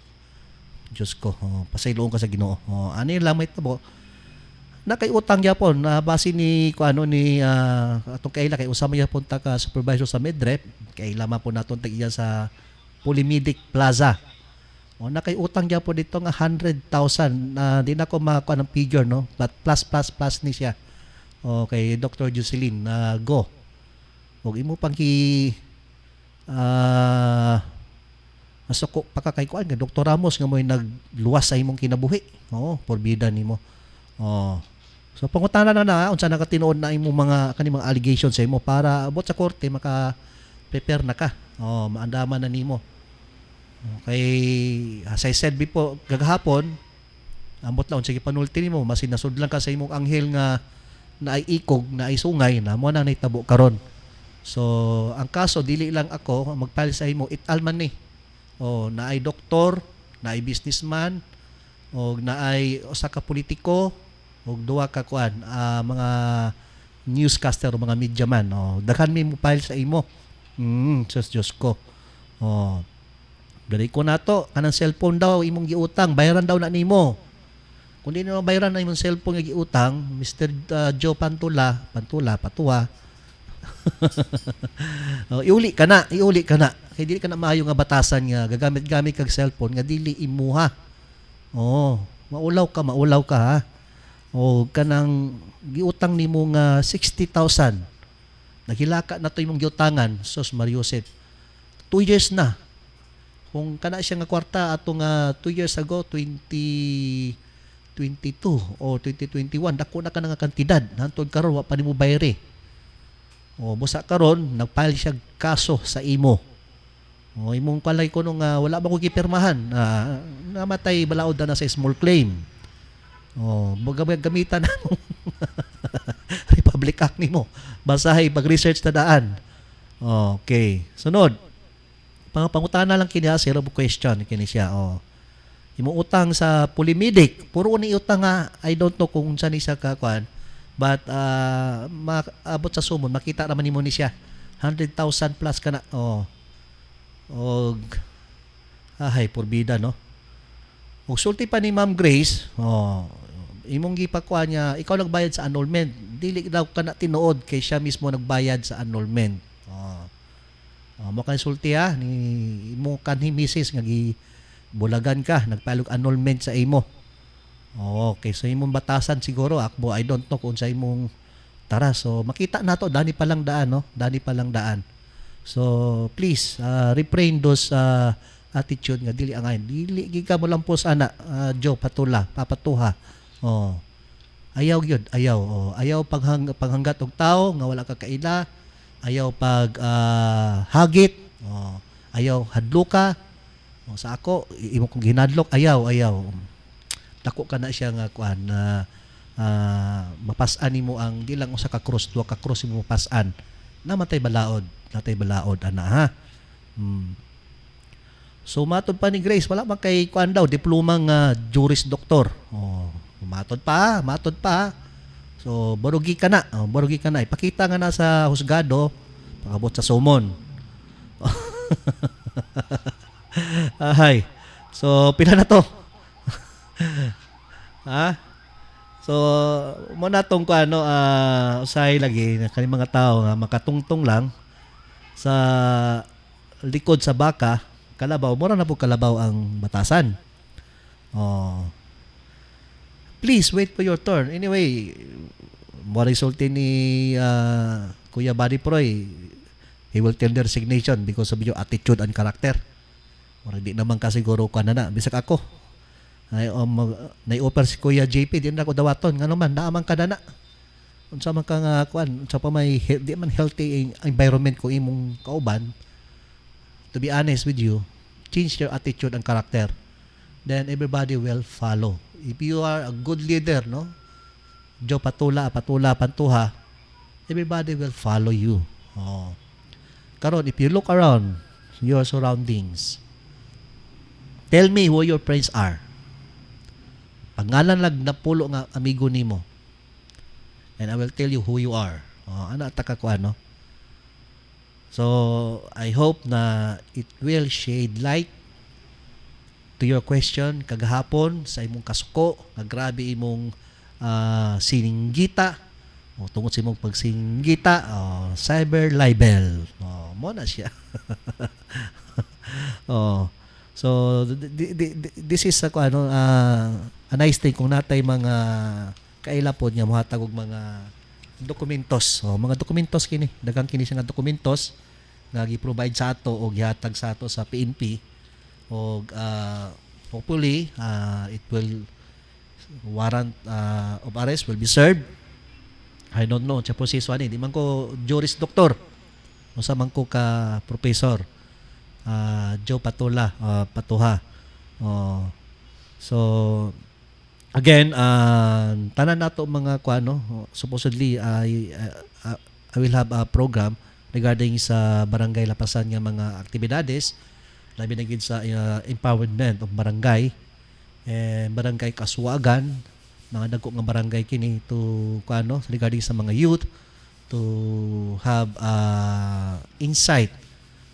B: Diyos ko, pasayloon ka sa Ginoo. Ani lamay tabo. Nakaiutang gyapon na base ni kuano ni atong kaila kay usama gyapon ta ka supervisor sa Medrep, kay lama po naton tagiya sa Polymedic Plaza. Nakaiutang gyapon dito nga 100,000 na di na ko makuha ng figure no, but plus ni siya. Kay Dr. Jocelyn go. Ug imo pang masoko pakakay kuan nga Dr. Ramos nga mo'y nagluwas sa imong kinabuhi. Porbida nimo. So pangutana na unsa na ka tinuod na imong mga kanimong allegations sa imo para abot sa korte maka prepare na ka. Maandaman na nimo. Okay, as I said before, gagahapon, ambot lang sige panulti nimo, masin nasudlan ka sa imong anghel nga naiikog, naisungay na mo na nahitabo karon. So, ang kaso dili lang ako magpile sa imo it alman ni. Naay doktor, naay businessman, og naay usa ka politiko, og duha ka kuan, mga newscaster o mga media man. Daghan mi mo file sa imo. Diyos ko. Dali ko nato kanang cellphone daw imong giutang, bayaran daw na nimo. Kung di na bayaran na imong cellphone nga giutang, Mr. Joe Patuha. Iuli ka na. Kay dili ka na maayo nga batasan nga gagamit-gamit kag cellphone nga dili imuha. Maulaw ka ha. Kanang giutang nimo nga 60,000. Naghilaka na to imong giutangan, sos Mariusep. 2 years na. Kung kana siya nga kwarta ato nga 2 years ago, 2022 o 2021, dako na ka nga kantidad. Hantod karon wa pa nimo bayre. Busa karon nagfile siya kaso sa imo. Imong palay ko nung wala ba ko gipirmahan. Namatay balaod na sa small claim. Gamitan na Republic Act nimo. Basahay pag-research na daan. Okay. Sunod. Pangutana lang kini zero question kini siya. Imong utang sa Polymedic, puro ni utang nga I don't know kung saan siya kakuan. But maabot sa sumon, makita naman nimo ni siya 100,000 plus kana. Porbida no. Ug sulti pa ni Ma'am Grace, imong gipakuha niya, ikaw nagbayad sa annulment. Dili daw kana tinuod kay siya mismo nagbayad sa annulment. Mo kan sulti ha ni imo kanhi misis nga gibulagan ka, nagpalog annulment sa imo. Okay, so imong batasan siguro akbo, I don't know kung sa imong tara. So makita nato dani pa lang daan no, dani pa lang daan. So please refrain those attitude nga dili angay. Dili gika mo lampos ana Joe Papatuha. Ayaw gyud, ayaw. Ayaw paghanggat og tao nga wala ka kaila. Ayaw pag hagit. Ayaw hadluka. Sa ako imo kong ginadlok, ayaw. Dako ka na siya nga kuan na mapas-an nimo ang di lang usa ka cross, duha ka cross imo mapas-an. Natay balaod ana ha. So matod pa ni Grace, wala man kay kuan daw diploma nga juris doktor. Matod pa. So barugi ka na. Ipakita nga na sa husgado pakabot sa sumon. So pila na to? So mo na tong usahay lagi na kani mga tao nga makatungtong lang sa likod sa baka, kalabaw, mura na po kalabaw ang batasan. Please wait for your turn. Anyway, mo resulti ni Kuya Buddy Proy, he will tell the resignation because of your attitude and character. Mura di naman kasiguro ka na bisag ako. Nai-offer si Kuya JP, di na ako dawaton. Nga naman, naaman ka na. Unsa man ka nga kuan, unsa pa may di man healthy environment ko imong kauban. To be honest with you, change your attitude and character. Then everybody will follow. If you are a good leader, no? Joe Pantuha, everybody will follow you. Karon, if you look around your surroundings, tell me who your friends are. Pangalan lang napulo nga amigo nimo. And I will tell you who you are. Ano ataka ko ano? So, I hope na it will shed light to your question kagahapon sa imong kasuko, nga grabe imong sininggita o tungod sa imong pagsinggita, cyber libel. Mo na siya. So this is a nice thing kung natay mga kailapod nga mohatag og mga dokumentos. Mga dokumentos kini, daghang kini siya nga dokumentos nga gi-provide sa ato o gihatag sa ato sa PNP og hopefully it will warrant of arrest will be served. I don't know sa proseso ani, di man ko juris doktor. Usa man ko ka professor. Joe Patuha. So again, tanan nato mga kuano, supposedly I will have a program regarding sa barangay Lapasan nga mga aktibidades, labi na gid sa empowerment of barangay and barangay Kasuagan, mga dagko nga barangay kini to kuano regarding sa mga youth to have insight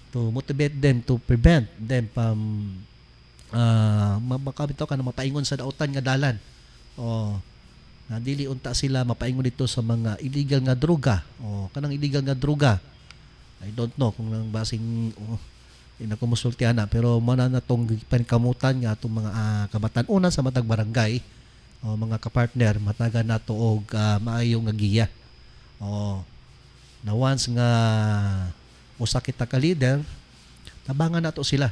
B: to motivate them, to prevent them from makabitaw ka na mapaingon sa dautan nga dalan. O na dili unta sila mapaingon dito sa mga illegal nga droga. O kanang illegal nga droga, I don't know kung nang basing inakumonsultihan na, pero mana na tong pankamutan nga atong mga kabatan-unan sa matag barangay o mga kapartner matagan nato og maayo nga giya. O na once nga usa kita ka leader, tabangan nato sila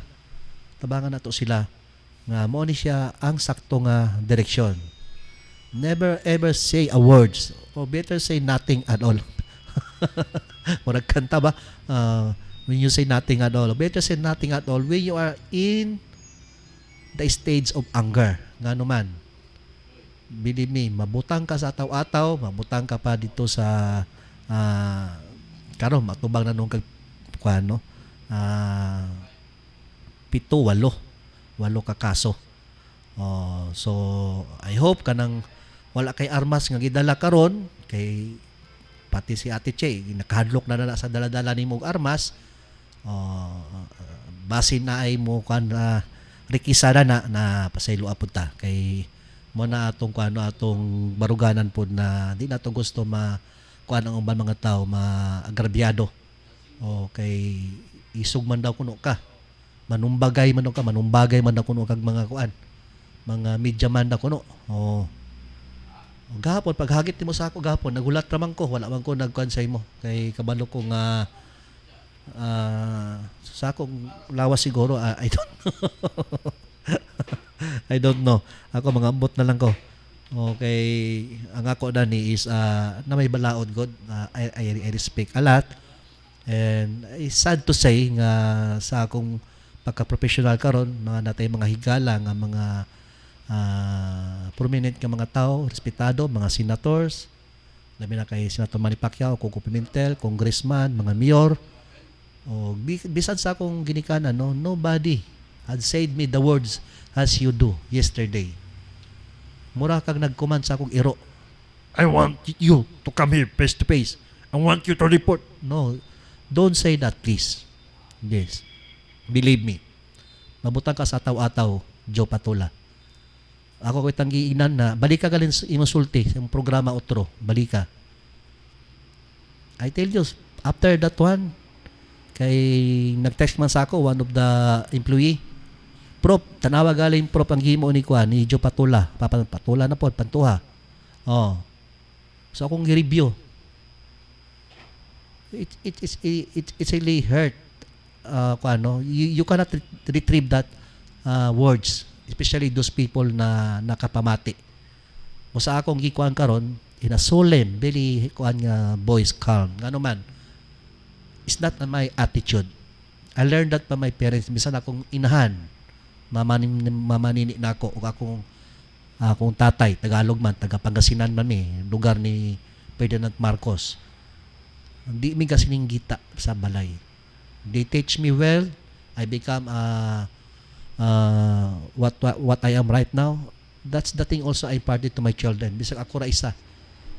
B: nga mao ni siya ang sakto nga direksyon. Never ever say a words, or better say nothing at all. Murag kanta ba? When you say nothing at all, better say nothing at all when you are in the stage of anger. Nga naman, believe me, mabutang ka sa ataw-ataw, mabutang ka pa dito sa karon matubang na nung kuano 7-8 ka kaso. So I hope kanang wala kay armas nga gidala karon, kay pati si Ate Che nakahadlok na sa daladala nimo og armas. Basin na ay mo kan rikisada na pasaylo apod ta kay mo na atong kuano atong baruganan pod na di nato gusto kuan ang uban mga tao maagrabyado. Kay isog man daw kuno ka, manumbagay man daw kuno kag mga kuan, mga media man daw kuno. Gahapon paghagit nimo sa ako gahapon, nagulat raman ko, wala man ko nagkuan sa imo kay kabalo ko nga sa akong lawas siguro, I don't know. I don't know. Ako mga ambot na lang ko. Okay, ang ako dani is na may balaod God. I respect a lot. And it's sad to say nga sa akong pagka-professional karon, mga natay mga higala nga mga prominent nga mga tao, respetado, mga senators, labi na kay Senator Manny Pacquiao, Coco Pimentel, congressman, mga mayor, o bisan sa akong ginikanan, nobody had said me the words as you do yesterday. Mura kag nag-command sa akong iro.
C: I want you to come here face to face. I want you to report.
B: No, don't say that please. Yes. Believe me. Mabutang ka sa ataw-ataw, Joe Patula. Ako ko'y tanggiinan na, balik ka galin imasulti sa programa otro, balik ka. I tell you, after that one, kay nag-text man sa ako, one of the employee, Prof, tanawa galing Prof ang himo ni Kuan, ni Joe Patula. Patula na po, pantuha. So akong i-review. It's really hurt. You cannot retrieve that words, especially those people na nakapamati. O sa akong gikuan karon, in a solemn, very kuan nga voice, calm. Ngano man, it's not my attitude. I learned that from my parents. Bisan akong inahan, mamanini na ako, o akong tatay, Tagalog man, taga Pangasinan man lugar ni Ferdinand Marcos. Hindi mi kasining gita sa balay. They teach me well. I become what I am right now. That's the thing also I imparted to my children. Bisag ako ra isa,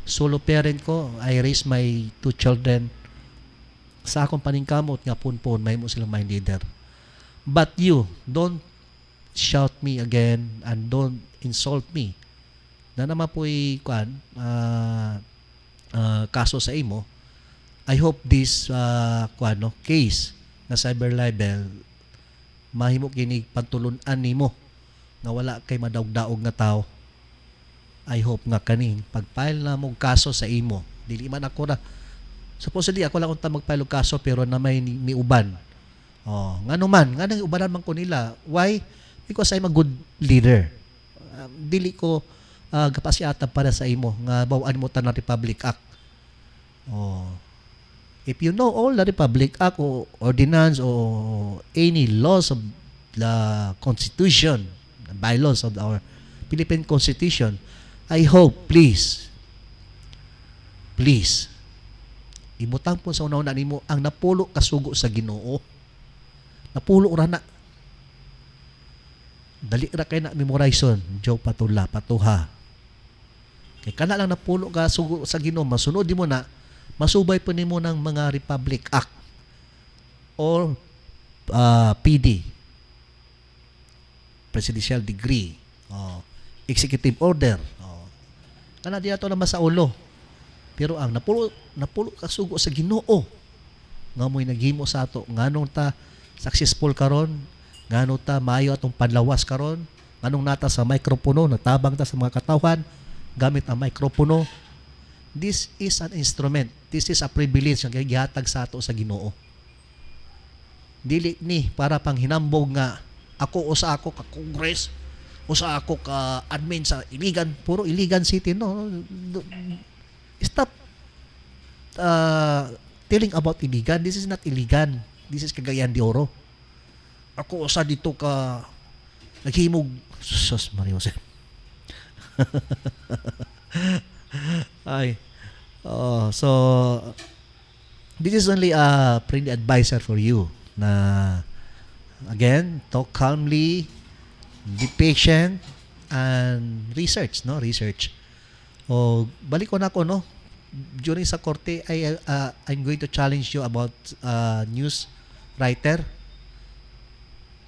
B: solo parent ko, I raised my 2 children sa akong paningkamot nga punpon may mo silang mind leader. But you don't shout me again and don't insult me. Na naman po'y kaso sa imo. I hope this case na cyber libel mahimo kini pantulunan nimo nga wala kay madawg-daog nga tao. I hope nga kaning pag-file na mong kaso sa imo, dili man ako na supposedly ako lang unta mag-file og kaso pero na may ni uban. Ngano man, nga nang ubanan man ko nila. Why? Because I'm a good leader. Dili ko kapasyata para sa imo nga bawaan mo ta ng Republic Act. If you know all the Republic Act or ordinance or any laws of the Constitution, bylaws of our Philippine Constitution, I hope, please, imutang po sa una-una nimo ang napulo kasugo sa Ginoo. Napulo ra na. Dali ra kay na memorization, Joe Patula, patuha. Kay kana lang napulo ka sugo sa Ginoo, masunod mo na, masubay po nimo ng mga Republic Act or PD, presidential degree, executive order. Kana di ato naman sa ulo. Pero ang napulo kasugo sa Ginoo nga mo'y naghimo sa ato nganong ta successful karon, nganong ta maayo atong panlawas karon, nganong nata sa mikropono, natabang ta sa mga katawhan gamit ang mikropono. This is an instrument. This is a privilege nga gihatag sa ato sa Ginoo. Dili ni para pang hinambog nga ako usa ako ka Congress, usa ako ka admin sa Iligan, puro Iligan City, no. Stop telling about Iligan. This is not Iligan. This is Cagayan de Oro. Ako usa dito ka naghimog sus Mario Jose. Ay. So this is only a friendly advisor for you na again, talk calmly, be patient, and research, no? Research. O balik ko na ako, no? During sa korte, I'm going to challenge you about news writer.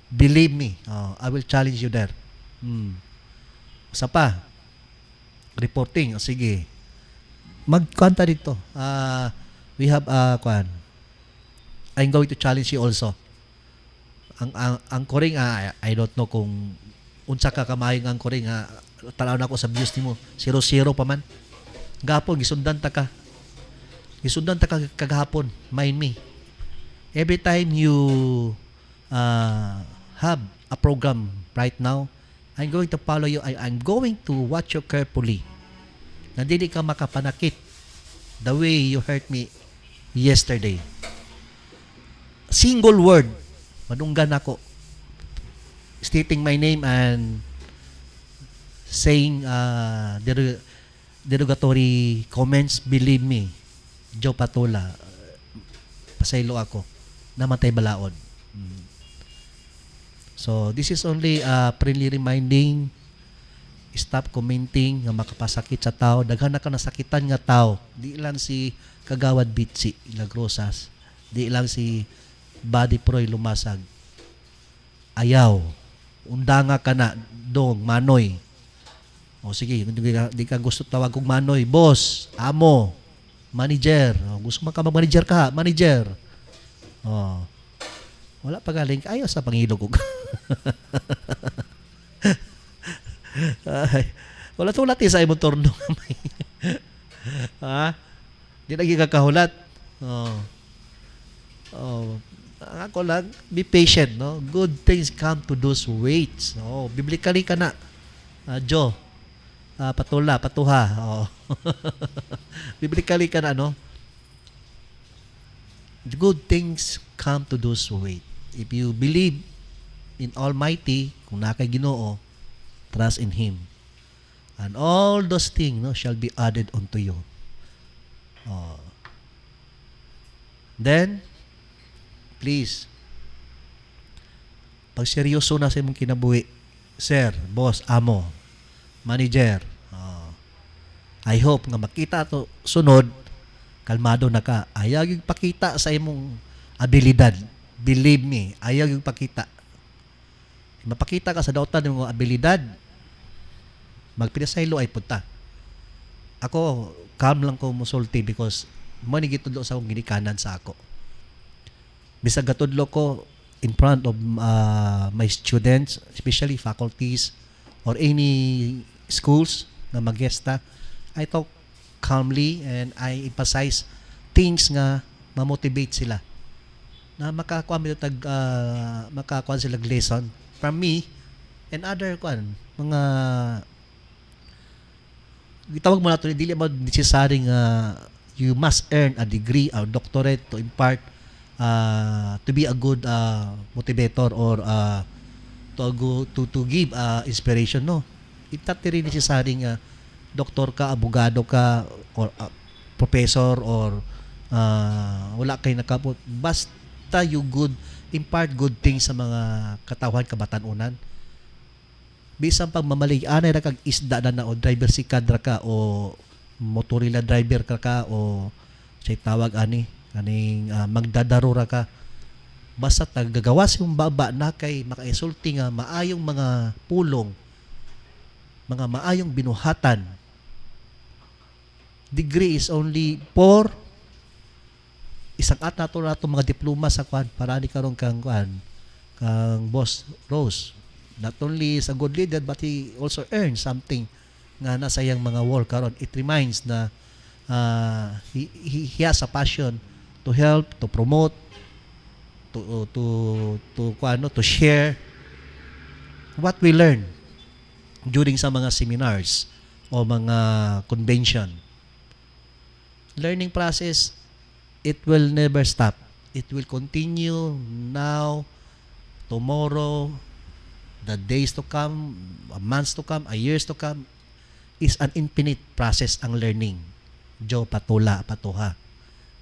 B: Believe me, I will challenge you there. Isa pa, reporting. Sige. Magkwanta dito. We have I'm going to challenge you also. Ang anchoring, I don't know kung unsa ka kamayong anchoring, tanaw na ako sa views nimo 0-0 pa man. Gapon gisundan ta ka. Gisundan ta ka kagahapon. Mind me. Every time you have a program right now, I'm going to follow you. I'm going to watch you carefully. Na dili ka makapanakit the way you hurt me yesterday. Single word, madunggan ako, stating my name and saying derogatory comments. Believe me, Joe Patula, pasaylo ako, namatay balaod. So this is only friendly reminding. Stop commenting nga makapasakit sa tao. Daghan na ka nasakitan nga tao. Di lang si Kagawad Bitsi Lagrosas, di lang si Buddy Proy Lumasag. Ayaw. Undanga ka na dong Manoy. O sige, di ka gusto tawag kong Manoy, boss, amo, manager. Gusto man ka mag-manager ka, manager. Wala pa galing, ayaw sa pangilog ko. Ay, wala tulat sa imong turno. Di lagi kakahulat. Ako lang, be patient, no? Good things come to those who waits. Biblically ka na. Joe, patuha. Biblically ka na, no? Good things come to those who wait. If you believe in Almighty, kung nakay Ginoo, trust in Him, and all those things, no, shall be added unto you. Then, please, pag seryoso na sa imong kinabuhi, sir, boss, amo, manager, I hope nga makita to sunod, kalmado na ka. Ayaw yung pakita sa imong abilidad. Believe me, ayaw yung pakita. Mapakita ka sa dautan ng mga abilidad, magpinasaylo ay punta. Ako, calm lang ko musulti because manigitudlo sa akong ginikanan sa ako. Bisag gatudlo ko in front of my students, especially faculties or any schools na magesta, I talk calmly and I emphasize things nga ma-motivate sila na makakuha sila lesson from me and other mga gitawag mo na ito, dili mo necessary nga you must earn a degree or doctorate to impart to be a good motivator or to give inspiration, no. It's not really necessary nga doktor ka, abogado ka or professor or wala kay nakapot, basta you good impart good things sa mga katawhan kabatanunan. Bisan pag mamalian na kag isda na o driver si kadra ka o motorila driver ka o say tawag kaning magdadarura ka, basta tagagawa siyang baba na kay makaisulti nga maayong mga pulong, mga maayong binuhatan. Degree is only for isang at nato mga diploma sa kwan para ni karon kang kwan kang Boss Rose. Not only is a good leader but he also earned something nga nasa iyang mga wall karon. It reminds na he has a passion to help, to promote, to share what we learn during sa mga seminars o mga convention. Learning process, it will never stop. It will continue now, tomorrow, the days to come, months to come, years to come. Is an infinite process ang learning. Jo, patuha.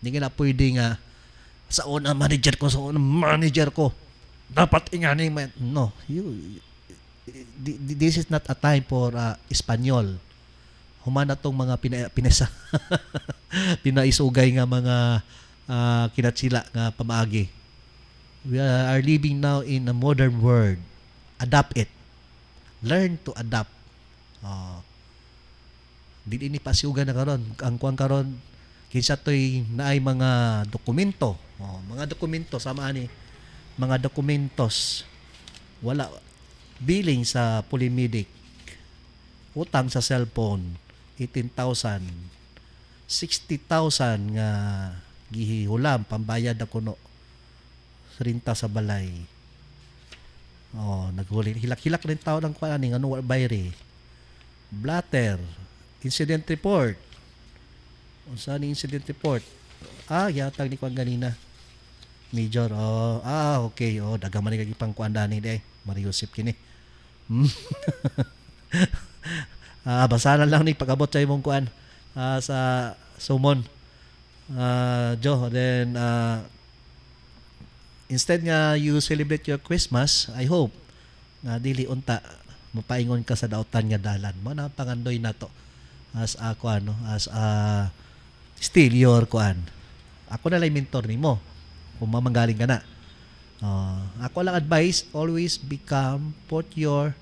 B: Hindi nga na pwede nga sa unang manager ko. Dapat ingani mo. No. This is not a time for Espanyol. Humana tong mga pinaisugay nga mga kinatsila nga pamaagi. We are living now in a modern world. Adapt it. Learn to adapt. Di ini pasiugan na karon. Ang kuang karon kinsa toy naay mga dokumento. Mga dokumento sama ani mga dokumentos wala billing sa Polymedic, utang sa cellphone 18,000, 60,000 nga gihihulam pambayad ako no rinta sa balay. Naghuli hilak-hilak rin tao ng kuan ani ano bayre. Blatter, incident report. Unsa ni incident report? Yatag ni kuan ganina. Major, okay. Dagang man kay pang kuan dani day. Mario Joseph kini. Basa na lang ni pag-abot sa imong kuan sa sumon. Joe, then instead nga you celebrate your Christmas, I hope nga dili unta mapaingon ka sa daotan nga dalan mo na pangandoy nato as a kuan as a still your kuan. Ako na lang mentor nimo kung mamanggaling ka na. Ako lang advice, always put your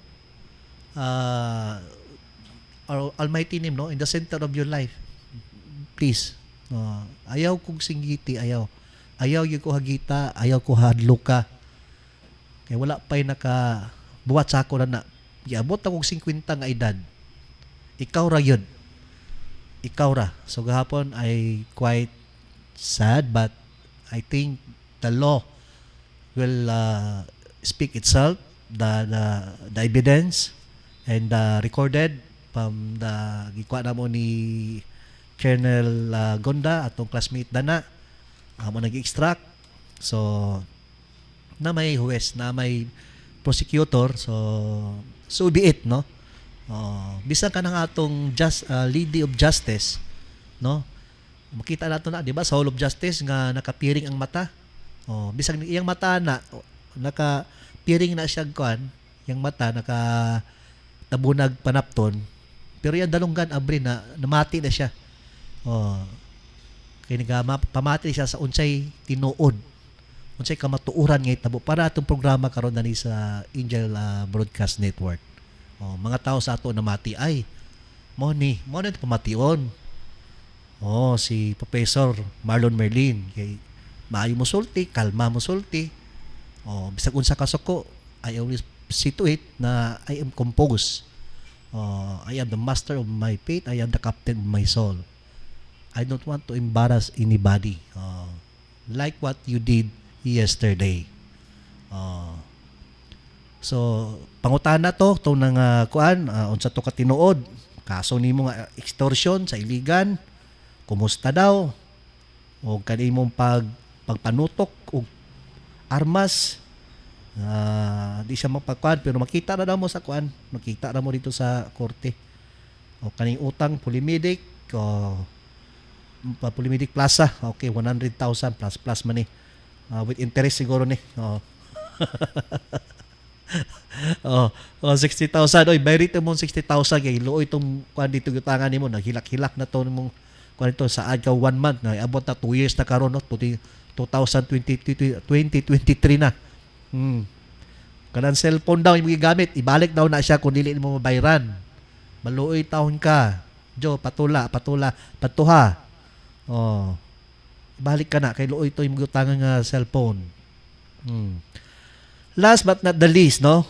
B: Almighty name in the center of your life. Please. Ayaw kong singgiti, ayaw yung ko hagita, ayaw ko hadluka. Kaya wala pa'y buwat sa ako na iabot akong 50 nga edad. Ikaw ra yun. Ikaw ra. So gahapon I quite sad but I think the law will speak itself, the evidence and recorded from the gikuha na mo ni Colonel Gonda atong classmate dana mo nag-extract. So na may huwes, na may prosecutor, so be it, no? Bisan ka ng atong lady of justice, no? Makita nato na, di ba, sa Hall of Justice nga nakapiring ang mata. Bisang iyang mata na nakapiring na siya kuan, yung mata tabunag panapton. Pero yung dalunggan abri na namati na siya. Kaya pamati siya sa unsay tinuod. Unsay kamatuuran nga itabo para atong programa karon dani sa Angel Broadcast Network. Mga tao sa ato namati ay mo ni pamation. Si Professor Marlon Merlin kay maayo mo sulti, kalma mo sulti. Bisag unsa ka suko, I always see to it na I am composed. I am the master of my fate, I am the captain of my soul. I don't want to embarrass anybody. Like what you did yesterday. So pangutana to nang kuan unsa to ka tinuod, kaso nimo nga extortion sa iligan. Kumusta daw? O kanimong pagpanutok o armas. Di siya mapagkuan pero makita na daw mo sa kuan. Makita na mo dito sa korte. O kaning utang Polymedic o Polymedic Plaza. Okay, 100,000 plus man with interest siguro ni. 60,000. Oy, bayrit mo 60,000 kay luoy tong kuan dito utangan nimo, naghilak-hilak na to mong kung ito sa adlaw 1 month na abot na 2 years na karon no 2020 2023 na. Kanang cellphone daw yung gigamit, ibalik daw na siya kung dili mo mabayran. Maluoy taon ka. Jo, patuha. Oh. Ibalik ka na kay luoy to yung utangan nga cellphone. Last but not the least, no?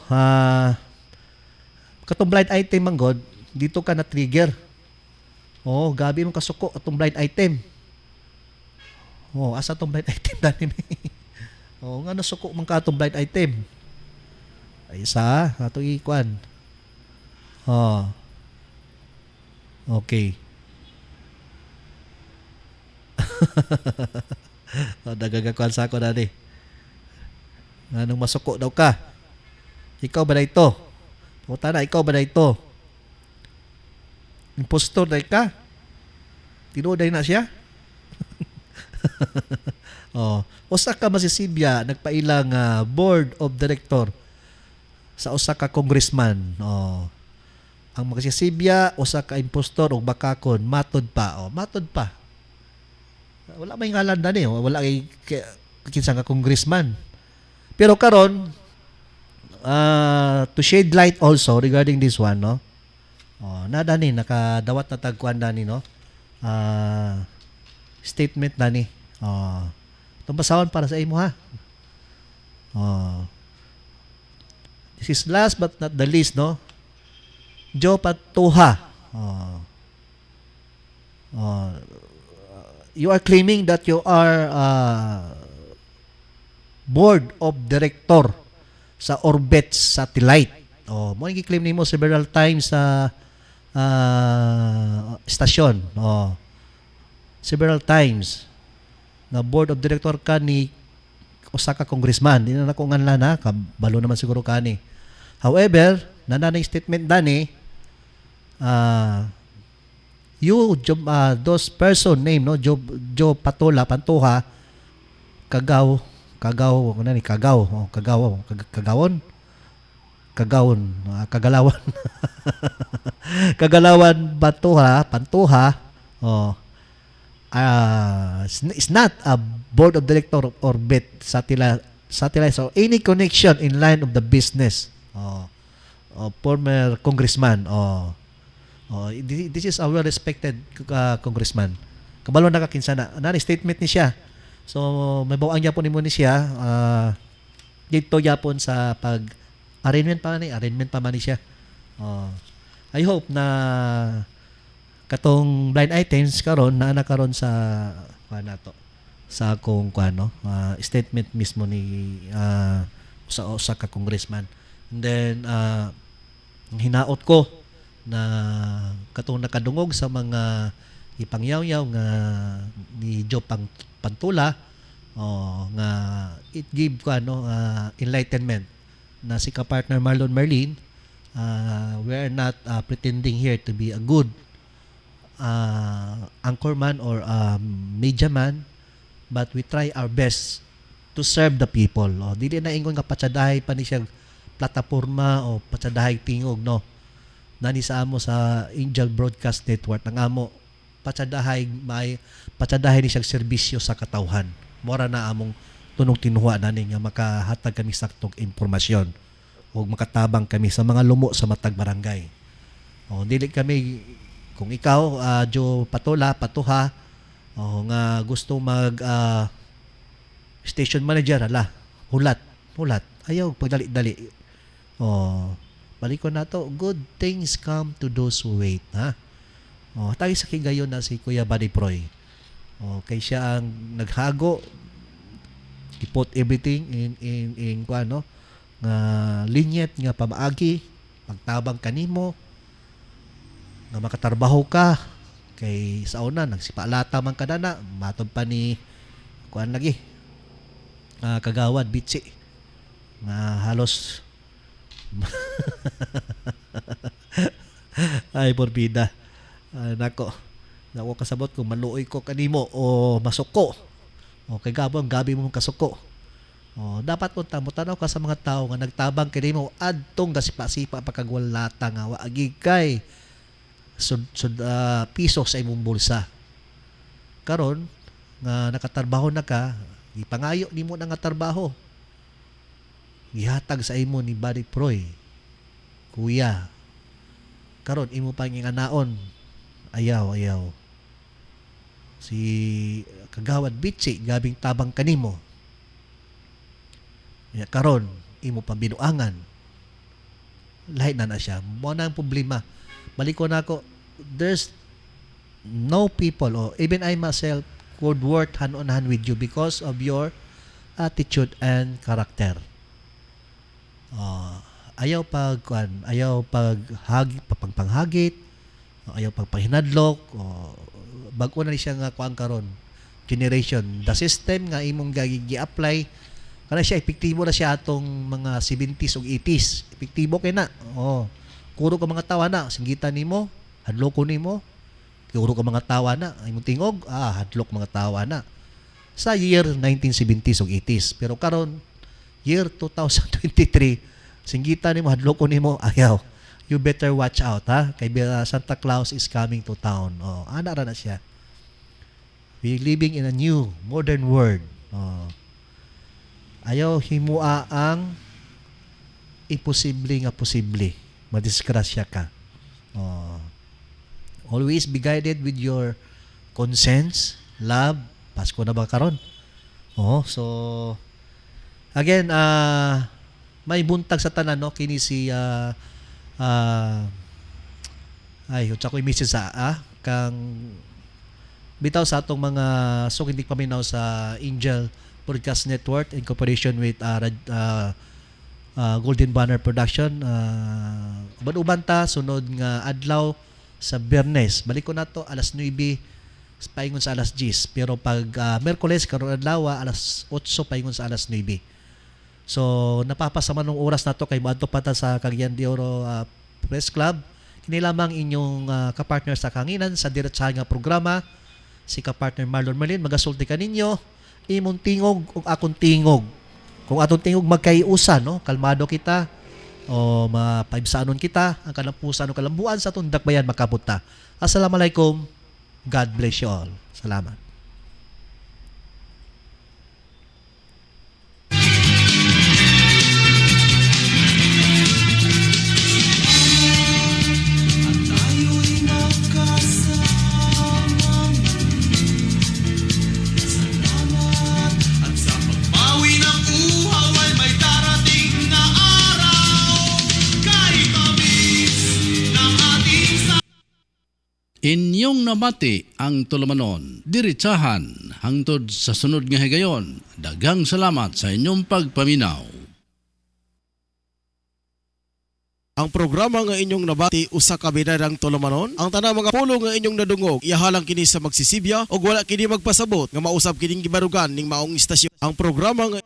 B: Katong blind item man god, dito ka na trigger. Oh, gabi mong kasuko atong blind item. Oh, asa tong blind item dani? Oh, nga nasuko man ka atong blind item. Ay isa, ato ikuan. Oh. Okay. Dagagakuan sa ako dani. Anong masuko daw ka? Ikaw ba na ito? Puta na, ikaw ba na ito? Impostor na ka? Tinuday na siya? Usa ka masisibya, nagpailang board of director sa usa ka congressman. Ang magsisibya, usa ka impostor o bakakon, matod pa. Matod pa. Wala may ngalan na niyo. Wala kay kinsa nga congressman. Pero karon, to shed light also regarding this one, no? Nadani, nakadawat na tagkuan dani, no? Statement dani. Itong basahon para sa imo, ha? This is last but not the least, no? Jo Patuha. You are claiming that you are board of director sa Orbit Satellite. Mo gi-claim nimo several times sa stasyon. Several times na board of director ka ni usa ka congressman. Di na nako nganlan na, kabalo naman siguro kani. However, nananay statement dani those person name, no, Joe Pantuha, Kagawon, Kagalawan. Kagalawan Pantuha, is not a board of director of Orbit Satellite, so any connection in line of the business. Former congressman. This is a well-respected congressman. Kabalo na kakinsa na. Nani statement ni siya. So, may bawang yapon nimo ni siya. Dito yapon sa arraignment pa man ni siya. I hope na katong blind items karon na karon sa nato sa akong statement mismo ni sa ka congressman. And then hinaot ko na katong nakadungog sa mga ipangyaw-yaw nga ni Joe Pantula nga it give enlightenment na si ka-partner Marlon Merlin. We are not pretending here to be a good anchorman or media man, but we try our best to serve the people. Dili na ingon nga patsadahay pa ni siya plataporma o patsadahay tingog, no? Nani sa amo sa Angel Broadcast Network nang amo patsadahay ni siya serbisyo sa katawhan. Mora na among tunong tinuha nani nga makahatag kami saktong impormasyon o makatabang kami sa mga lumo sa matag barangay. Dili kami kung ikaw Joe Patuha nga gusto mag station manager hulat ayaw pagdali-dali. Balikon nato, good things come to those who wait, ha? Tayo sa kigayon na si Kuya Buddy Proy. Kay siya ang naghago, he put everything in nga linyet nga pamaagi, pagtabang kanimo, nga makatarbaho ka, kay sa una nagsipalata man kadana, matod pa ni lagi, kagawad bitsi, nga halos ay porbida. Nako kasabot kung maluoy ko kanimo o masuko kay gabi mo kasuko. Dapat unta mo tanaw ka sa mga tao nga nagtabang kanimo adtong gasipa-sipa pagkagwalata nga waagi kay piso sa imong bulsa. karon nga nakatrabaho na ka, ipangayo nimo na nga trabaho. Gihatag sa imo ni Buddy Proy. Kuya, karon imo pang inganaon. Ayaw. Si Kagawad Bitsi, gabing tabang kanimo. Ya karon imo pang binuangan. Lahi na siya. Mo na ang problema. Baliko na ako, there's no people, or even I myself, would work hand on hand with you because of your attitude and character. Ayaw pagpanghagit, ayaw pagpahinadlok, bago na siya nga kuan karon generation. The system nga imong gi-apply kana siya epektibo na siya atong mga 70s ug 80s. Epektibo kay na. Kuro ka mga tawa na, singgitan nimo, hadloko nimo. Kuro ka mga tawa na, imong tingog, hadlok mga tawa na. Sa year 1970s ug 80s. Pero karon year 2023, singgitan nimo, hadloko nimo, ayaw. You better watch out, ha? Kay Santa Claus is coming to town. Ana ra na siya. We living in a new modern world. Ayaw himua ang imposible nga posible. Madisgrasya ka. Always be guided with your conscience, love. Pasko na ba karon? So again, may buntag sa tanan, no? Kini si utsa ko i-message kang bitaw sa atong mga hindi paminaw sa Angel Broadcast Network in cooperation with Golden Banner Production. Uban-uban ta sunod nga adlaw sa Biyernes. Balik ko na to alas 9 paingon sa alas 10. Pero pag Miyerkules karon adlaw alas 8 paingon sa alas 9. So napapasama nung oras na to kay moadto pa ta sa Cagayan de Oro Press Club. Kini lamang inyong kapartner sa kanginan sa diretsahan nga programa, si kapartner Marlon Merlin. Magasulti ka ninyo, imong tingog ug akong tingog. Kung atong tingog magkaiusa, no? Kalmado kita o mapaibsanon kita, ang kalampusan o kalambuan sa atong dakbayan makabuta. Assalamualaikum. God bless you all. Salamat.
A: Inyong nabati ang tulumanon, diretsahan, hangtod sa sunod nga higayon. Daghang salamat sa inyong pagpaminaw.
D: Ang programa nga inyong nabati usa ka binadang tulumanon, ang tanang mga pulo nga inyong nadungog ihalang kini sa magsisibya o wala kini magpasabot nga mausab kining gibarugan ning maong istasyon. Ang programa nga